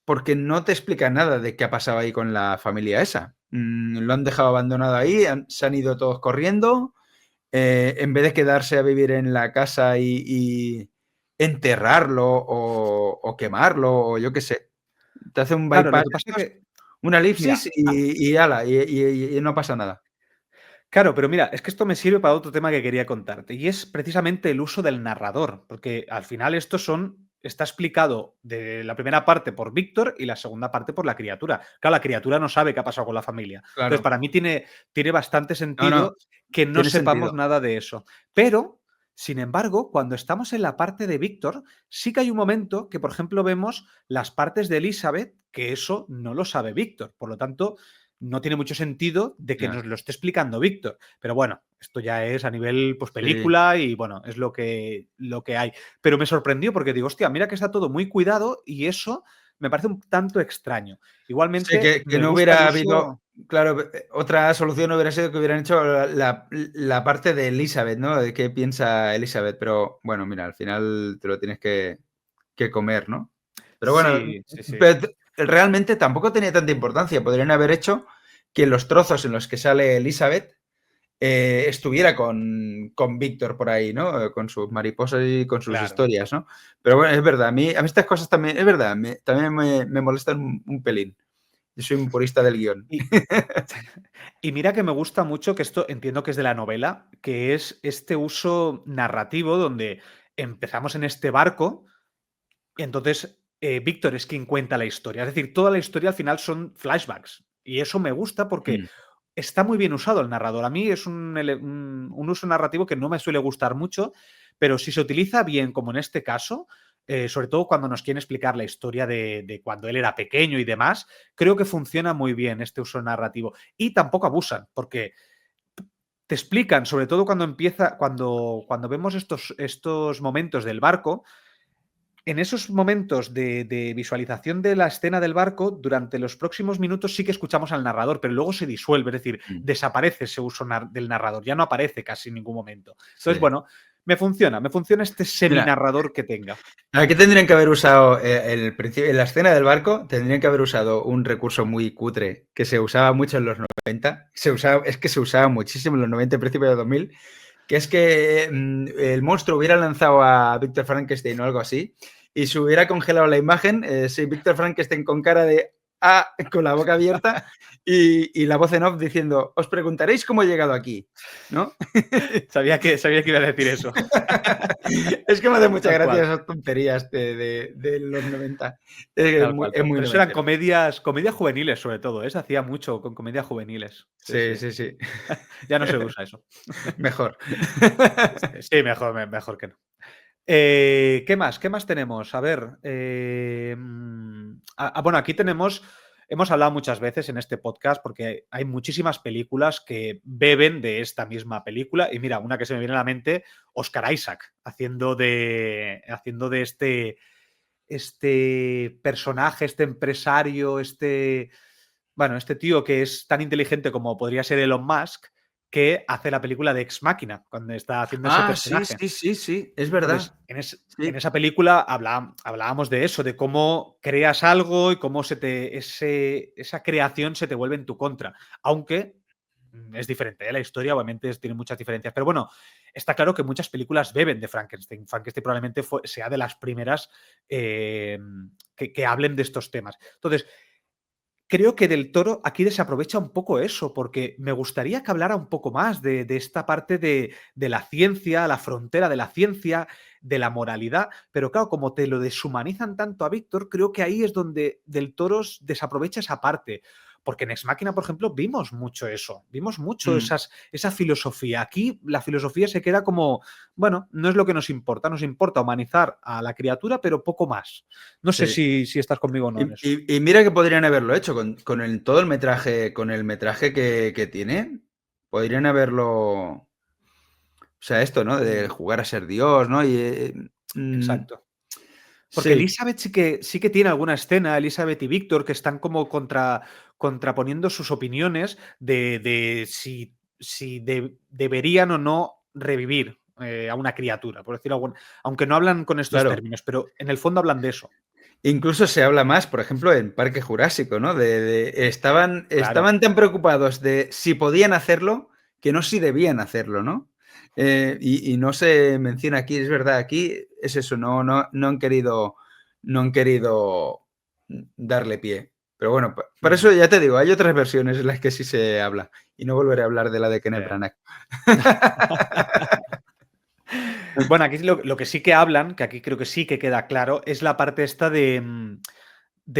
porque no te explica nada de qué ha pasado ahí con la familia esa. Lo han dejado abandonado ahí, se han ido todos corriendo. En vez de quedarse a vivir en la casa y enterrarlo o quemarlo o yo qué sé. Te hace un claro, lo bypass, que pasa que, una mira, elipsis y ala, y no pasa nada. claro, pero mira, es que esto me sirve para otro tema que quería contarte, y es precisamente el uso del narrador, porque al final está explicado de la primera parte por Víctor y la segunda parte por la criatura. Claro, la criatura no sabe qué ha pasado con la familia. Entonces, Claro. para mí tiene bastante No, no, sentido que no tiene sepamos sentido. nada de eso. Pero, sin embargo, cuando estamos en la parte de Víctor, sí que hay un momento que, por ejemplo, vemos las partes de Elizabeth, que eso no lo sabe Víctor. Por lo tanto, no tiene mucho sentido de que Ya. nos lo esté explicando Víctor. Pero bueno, esto ya es a nivel pues, Sí. película y bueno, es lo que hay. Pero me sorprendió porque digo, hostia, mira que está todo muy cuidado y eso me parece un tanto extraño. Sí, Igualmente, que me no gusta el hubiera habido, uso. claro, otra solución hubiera sido que hubieran hecho la parte de Elizabeth, ¿no? De qué piensa Elizabeth, pero bueno, mira, al final te lo tienes que comer, ¿no? Pero bueno, Sí, sí, sí. pero realmente tampoco tenía tanta importancia. Podrían haber hecho que los trozos en los que sale Elizabeth estuviera con Víctor por ahí, ¿no? Con sus mariposas y con sus Claro. historias, ¿no? Pero bueno, es verdad, a mí estas cosas también, es verdad, también me molestan un pelín. Yo soy un purista del guión. Y, y mira que me gusta mucho, que esto entiendo que es de la novela, que es este uso narrativo donde empezamos en este barco. Entonces, Víctor es quien cuenta la historia. Es decir, toda la historia al final son flashbacks. Y eso me gusta porque Mm, está muy bien usado el narrador. A mí es un uso narrativo que no me suele gustar mucho, pero si se utiliza bien, como en este caso, sobre todo cuando nos quieren explicar la historia de cuando él era pequeño y demás, creo que funciona muy bien este uso narrativo. Y tampoco abusan, porque te explican, sobre todo cuando empieza, cuando vemos estos momentos del barco, en esos momentos de visualización de la escena del barco, durante los próximos minutos sí que escuchamos al narrador, pero luego se disuelve, es decir, mm, desaparece ese uso del narrador, ya no aparece casi en ningún momento. Entonces, sí. bueno, me funciona este Mira, seminarrador que tenga. aquí tendrían que haber usado el principio, en la escena del barco, tendrían que haber usado un recurso muy cutre que se usaba mucho en los 90. Es que se usaba muchísimo en los 90 y principios de 2000, que es que el monstruo hubiera lanzado a Víctor Frankenstein o algo así y se hubiera congelado la imagen, sí, Víctor Frankenstein con cara de ah, con la boca abierta y la voz en off diciendo, os preguntaréis cómo he llegado aquí, ¿no? Sabía que iba a decir eso. Es que me hace mucha Tal gracia cual, esas tonterías de los 90. tal cual. Es muy Pero eso eran noventero. comedias juveniles, sobre todo, ¿eh? Se hacía mucho con comedias juveniles. Sí, Sí, sí. sí, sí. Ya no se usa eso. Mejor. Sí, mejor que no. ¿Qué más? ¿Qué más tenemos? A ver. Bueno, aquí tenemos. Hemos hablado muchas veces en este podcast porque hay muchísimas películas que beben de esta misma película. Y mira, una que se me viene a la mente, Oscar Isaac, haciendo de este personaje, este empresario, este tío que es tan inteligente como podría ser Elon Musk, que hace la película de Ex Machina, cuando está haciendo ese Ah, sí, personaje. sí, sí, sí, es Entonces, verdad. en Sí, esa película hablábamos de eso, de cómo creas algo y cómo esa creación se te vuelve en tu contra. Aunque es diferente, ¿eh? La historia obviamente tiene muchas diferencias. Pero bueno, está claro que muchas películas beben de Frankenstein. Frankenstein probablemente sea de las primeras eh, que hablen de estos temas. Entonces, creo que Del Toro aquí desaprovecha un poco eso, porque me gustaría que hablara un poco más de esta parte de la ciencia, la frontera de la ciencia, de la moralidad, pero claro, como te lo deshumanizan tanto a Víctor, creo que ahí es donde Del Toro desaprovecha esa parte. Porque en Ex Machina, por ejemplo, vimos mucho eso, vimos mucho mm, esa filosofía. Aquí la filosofía se queda como, bueno, no es lo que nos importa humanizar a la criatura, pero poco más. No sé sí. si estás conmigo o no en eso. Y mira que podrían haberlo hecho todo el metraje, con el metraje que tiene. Podrían haberlo. O sea, esto, ¿no? De Mm, jugar a ser Dios, ¿no? exacto. Porque Sí, Elizabeth sí que tiene alguna escena, Elizabeth y Víctor, que están como contraponiendo sus opiniones de si deberían o no revivir a una criatura, por decirlo aunque no hablan con estos claro. términos, pero en el fondo hablan de eso. Incluso se habla más, por ejemplo, en Parque Jurásico, ¿no? Claro. Estaban tan preocupados de si podían hacerlo que no si debían hacerlo, ¿no? Y no se menciona aquí, es verdad, aquí es eso, no han querido darle pie. Pero bueno, por eso Ujú. ya te digo, hay otras versiones en las que sí se habla. Y no volveré a hablar de la de Kenneth Sí. Branagh. Bueno, aquí lo que sí que hablan, que aquí creo que sí que queda claro, es la parte esta de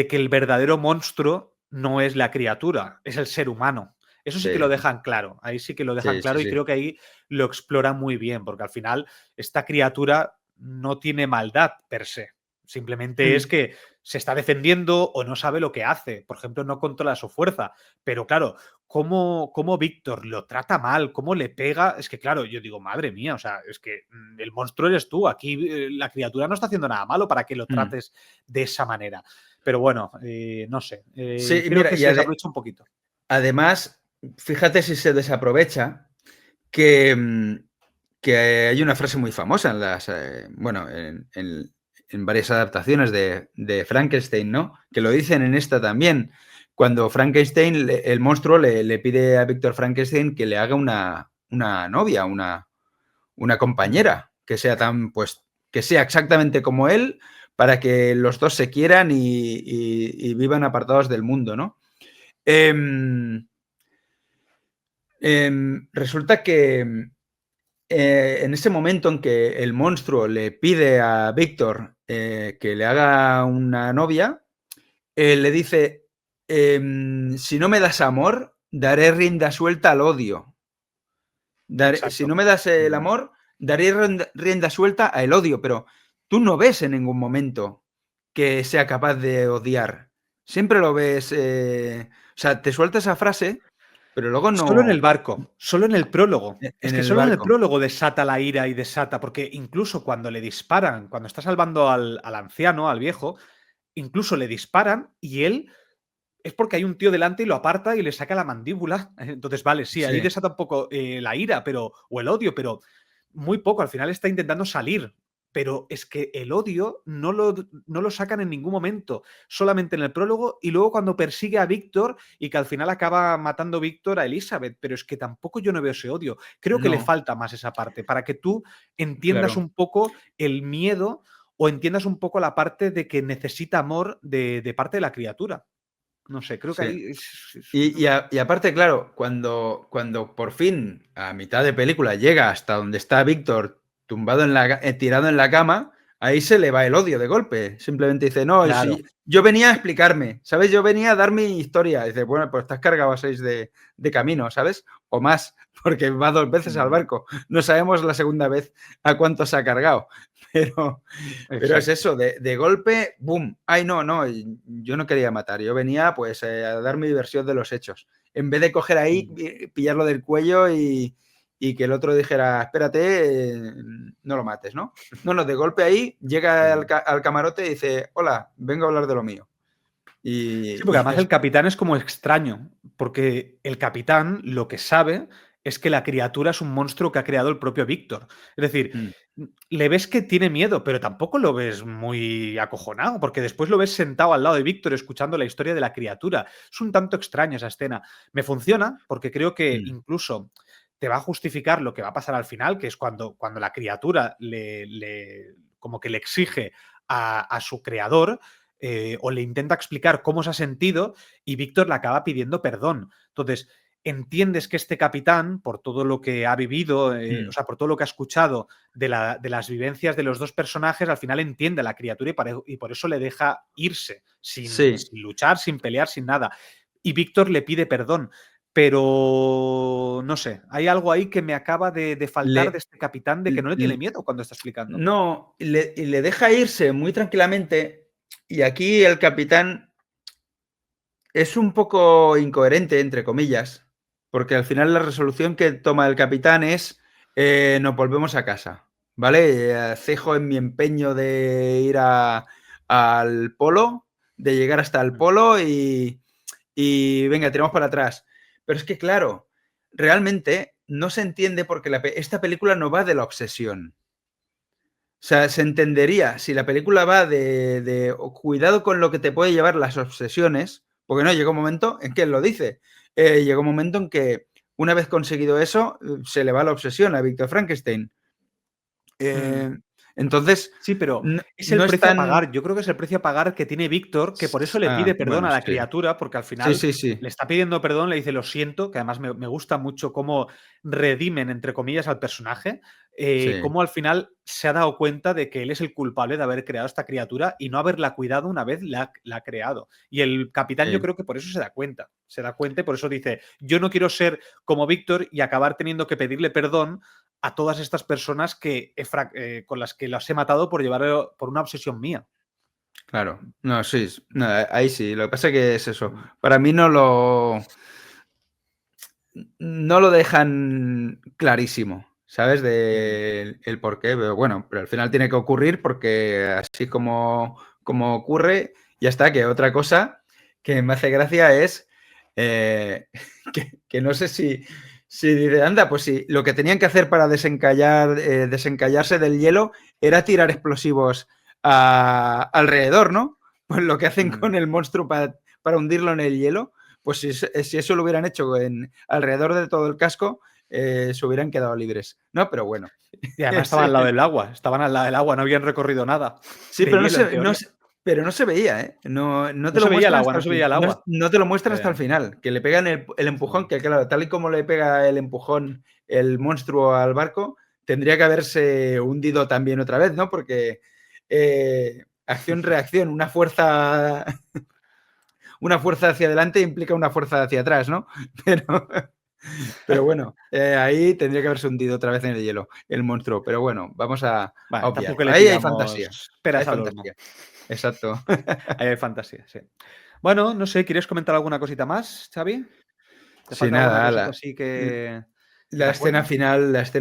que el verdadero monstruo no es la criatura, es el ser humano. Eso sí que lo Sí, dejan claro, ahí sí que lo dejan sí, sí, claro y sí. creo que ahí lo exploran muy bien, porque al final esta criatura no tiene maldad per se, simplemente es Mm, que se está defendiendo o no sabe lo que hace, por ejemplo, no controla su fuerza, pero claro, cómo Víctor lo trata mal, cómo le pega, es que claro, yo digo, madre mía, o sea, es que el monstruo eres tú, aquí la criatura no está haciendo nada malo para que lo mm. trates de esa manera. Pero bueno, no sé, Sí, creo mira, que y se desaprovecha un poquito. además, fíjate si se desaprovecha que, que hay una frase muy famosa en varias adaptaciones de Frankenstein, ¿no? Que lo dicen en esta también. Cuando Frankenstein, el monstruo, le pide a Víctor Frankenstein que le haga una novia, una Ujú. compañera, que sea exactamente como él, para que los dos se quieran y vivan apartados del mundo, ¿no? Em, resulta que en ese momento en que el monstruo le pide a Víctor que le haga una novia, le dice, si no me das amor, daré rienda suelta al odio. Si Exacto. no me das el Mm. amor, daré rienda suelta al odio, pero tú no ves en ningún momento que sea capaz de odiar. Siempre lo ves, o sea, te suelta esa frase, pero luego Solo en el no barco, solo en el prólogo. Es en que el solo en el barco. prólogo desata la ira y desata, porque incluso cuando le disparan, cuando está salvando al anciano, al viejo, incluso le disparan y él es porque hay un tío delante y lo aparta y le saca la mandíbula. Entonces, vale, sí, ahí Sí, desata un poco la ira, o el odio, pero muy poco. Al final está intentando salir. Pero es que el odio no lo sacan en ningún momento, solamente en el prólogo y luego cuando persigue a Víctor y que al final acaba matando Víctor a Elizabeth. Pero es que tampoco yo no veo ese odio. Creo que le no, falta más esa parte para que tú entiendas claro. un poco el miedo o entiendas un poco la parte de que necesita amor de parte de la criatura. No sé, creo que Sí. ahí Y aparte, claro, cuando por fin, a mitad de película, llega hasta donde está Víctor tumbado tirado en la cama, ahí se le va el odio de golpe. Simplemente dice, no, claro. si yo venía a explicarme, ¿sabes? Yo venía a dar mi historia. Dice, bueno, pues estás cargado a 6 de camino, ¿sabes? O más, porque va 2 veces al Mm, barco. No sabemos la segunda vez a cuánto se ha cargado. Pero, pero es exacto. eso, de golpe, ¡boom! Ay, no, no, yo no quería matar, yo venía pues a dar mi versión de los hechos. En vez de coger ahí, Mm, pillarlo del cuello y que el otro dijera, espérate, no lo mates, ¿no? No, de golpe ahí llega al camarote y dice, hola, vengo a hablar de lo mío. Sí, porque además el capitán es como extraño, porque el capitán lo que sabe es que la criatura es un monstruo que ha creado el propio Víctor. Es decir, le ves que tiene miedo, pero tampoco lo ves muy acojonado, porque después lo ves sentado al lado de Víctor escuchando la historia de la criatura. Es un tanto extraño esa escena. Me funciona porque creo que incluso te va a justificar lo que va a pasar al final, que es cuando la criatura como que le exige a su creador, o le intenta explicar cómo se ha sentido y Víctor le acaba pidiendo perdón. Entonces, entiendes que este capitán, por todo lo que ha vivido, o sea, por todo lo que ha escuchado de las vivencias de los dos personajes, al final entiende a la criatura y por eso le deja irse, sin luchar, sin pelear, sin nada. Y Víctor le pide perdón. Pero no sé, hay algo ahí que me acaba de faltar de este capitán, de que no le tiene miedo cuando está explicando. No, le deja irse muy tranquilamente. Y aquí el capitán es un poco incoherente, entre comillas, porque al final la resolución que toma el capitán es nos volvemos a casa, ¿vale? Cejo en mi empeño de ir al polo, de llegar hasta el polo y venga, tiramos para atrás. Pero es que, claro, realmente no se entiende porque esta película no va de la obsesión. O sea, se entendería si la película va de cuidado con lo que te puede llevar las obsesiones, porque no, llega un momento en que él lo dice. Llega un momento en que una vez conseguido eso, se le va la obsesión a Víctor Frankenstein. Entonces, sí, pero no, es el no es precio a tan... pagar. Yo creo que es el precio a pagar que tiene Víctor, que por eso le pide perdón bueno, a la sí. criatura, porque al final Sí. le está pidiendo perdón, le dice lo siento, que además me gusta mucho cómo redimen, entre comillas, al personaje, cómo al final se ha dado cuenta de que él es el culpable de haber creado esta criatura y no haberla cuidado una vez la ha creado. Y el capitán yo creo que por eso se da cuenta y por eso dice, yo no quiero ser como Víctor y acabar teniendo que pedirle perdón a todas estas personas que con las que las he matado por por una obsesión mía. Claro, no, sí, no, ahí sí. Lo que pasa es que es eso. Para mí no lo dejan clarísimo, ¿sabes? De el por qué. Pero bueno, pero al final tiene que ocurrir porque así como ocurre, ya está. Que otra cosa que me hace gracia es que no sé si dice, anda, pues si lo que tenían que hacer para desencallarse del hielo era tirar explosivos alrededor, ¿no? Pues lo que hacen con el monstruo para hundirlo en el hielo, pues si eso lo hubieran hecho alrededor de todo el casco, se hubieran quedado libres. No, pero bueno. Y además estaban al lado del agua, no habían recorrido nada. Sí, pero no se veía, ¿eh? No te lo muestran hasta no se veía el agua. No te lo muestran hasta el final, que le pegan el empujón, que claro, tal y como le pega el empujón el monstruo al barco, tendría que haberse hundido también otra vez, ¿no? Porque acción-reacción, una fuerza hacia adelante implica una fuerza hacia atrás, ¿no? Pero bueno, ahí tendría que haberse hundido otra vez en el hielo el monstruo. Pero bueno, vamos a obviar. Ahí hay fantasía. Hay fantasía. Exacto. Ahí hay fantasía, sí. Bueno, no sé, ¿quieres comentar alguna cosita más, Xavi? ¿Te falta alguna cosita así que la escena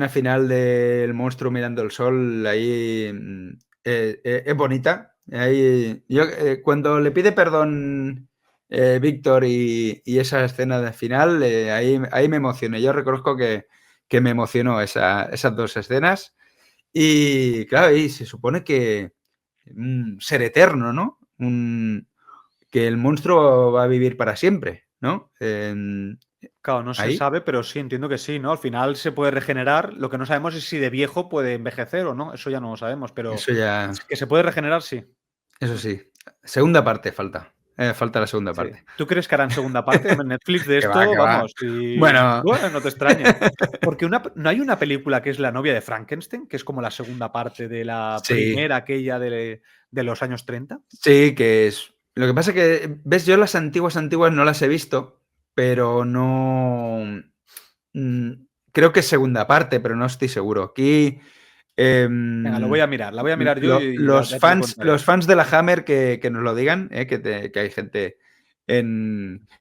final del monstruo mirando el sol, ahí es bonita. Ahí, cuando le pide perdón Víctor y esa escena de final, ahí me emocioné. Yo reconozco que me emocionó esas dos escenas. Y claro, y se supone que un ser eterno, ¿no? Que el monstruo va a vivir para siempre, ¿no? Claro, no se sabe, pero sí, entiendo que sí, ¿no? Al final se puede regenerar. Lo que no sabemos es si de viejo puede envejecer o no. Eso ya no lo sabemos, pero eso ya... que se puede regenerar, sí. Eso sí. Segunda parte falta. Falta la segunda parte. ¿Tú crees que harán segunda parte en Netflix de esto? Vamos, Bueno, no te extraña. Porque no hay una película que es La novia de Frankenstein, que es como la segunda parte de la primera, aquella de los años 30. Sí, que es. Lo que pasa es que, ves, yo las antiguas no las he visto, pero no. Creo que es segunda parte, pero no estoy seguro. Aquí. Venga, la voy a mirar yo y los ya te lo contaré. fans de la Hammer que nos lo digan, que hay gente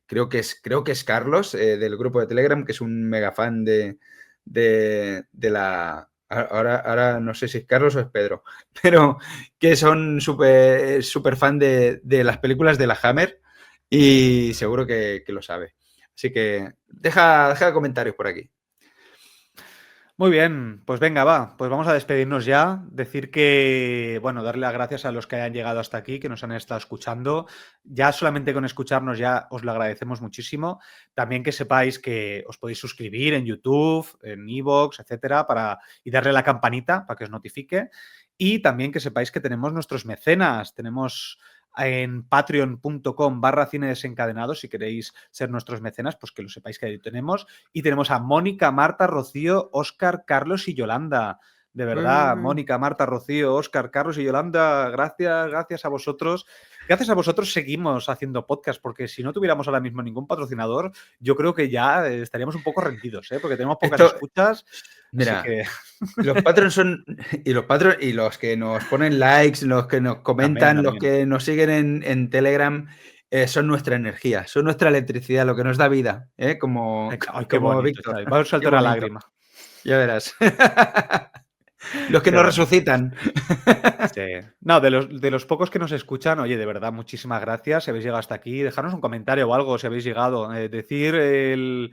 creo que es Carlos del grupo de Telegram, que es un mega fan de de la... Ahora no sé si es Carlos o es Pedro, pero que son súper fan de las películas de la Hammer y seguro que lo sabe. Así que deja comentarios por aquí. Muy bien, pues venga, va, pues vamos a despedirnos ya. Decir que, bueno, darle las gracias a los que hayan llegado hasta aquí, que nos han estado escuchando. Ya solamente con escucharnos ya os lo agradecemos muchísimo. También que sepáis que os podéis suscribir en YouTube, en iVoox, etcétera, y darle a la campanita para que os notifique. Y también que sepáis que tenemos nuestros mecenas. Tenemos en patreon.com/cine desencadenado, si queréis ser nuestros mecenas, pues que lo sepáis que ahí tenemos. Y tenemos a Mónica, Marta, Rocío, Óscar, Carlos y Yolanda. De verdad, Mónica, Marta, Rocío, Óscar, Carlos y Yolanda, gracias a vosotros. Gracias a vosotros seguimos haciendo podcast, porque si no tuviéramos ahora mismo ningún patrocinador, yo creo que ya estaríamos un poco rendidos, ¿eh? Porque tenemos pocas escuchas. Mira, así que... los patrons son. Y los que nos ponen likes, los que nos comentan, los que nos siguen en Telegram, son nuestra energía, son nuestra electricidad, lo que nos da vida, ¿eh? Como qué bonito, Víctor. Va a saltar una lágrima. Ya verás. Los que nos resucitan. Sí. No, de los pocos que nos escuchan, oye, de verdad, muchísimas gracias. Si habéis llegado hasta aquí, dejarnos un comentario o algo si habéis llegado. Decir el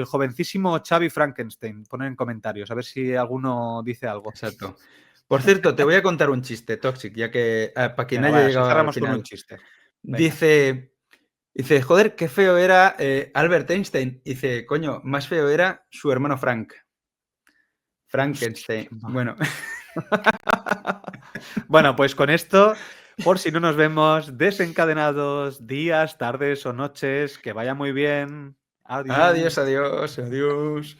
jovencísimo Xavi Frankenstein. Poner en comentarios, a ver si alguno dice algo. Exacto. Por cierto, te voy a contar un chiste, Toxic, ya que para quien haya llegado al final. Con un chiste. Dice, joder, qué feo era Albert Einstein. Dice, coño, más feo era su hermano Frank. Frankenstein. Bueno. Bueno, pues con esto, por si no nos vemos, desencadenados, días, tardes o noches, que vaya muy bien. Adiós. Adiós, adiós, adiós.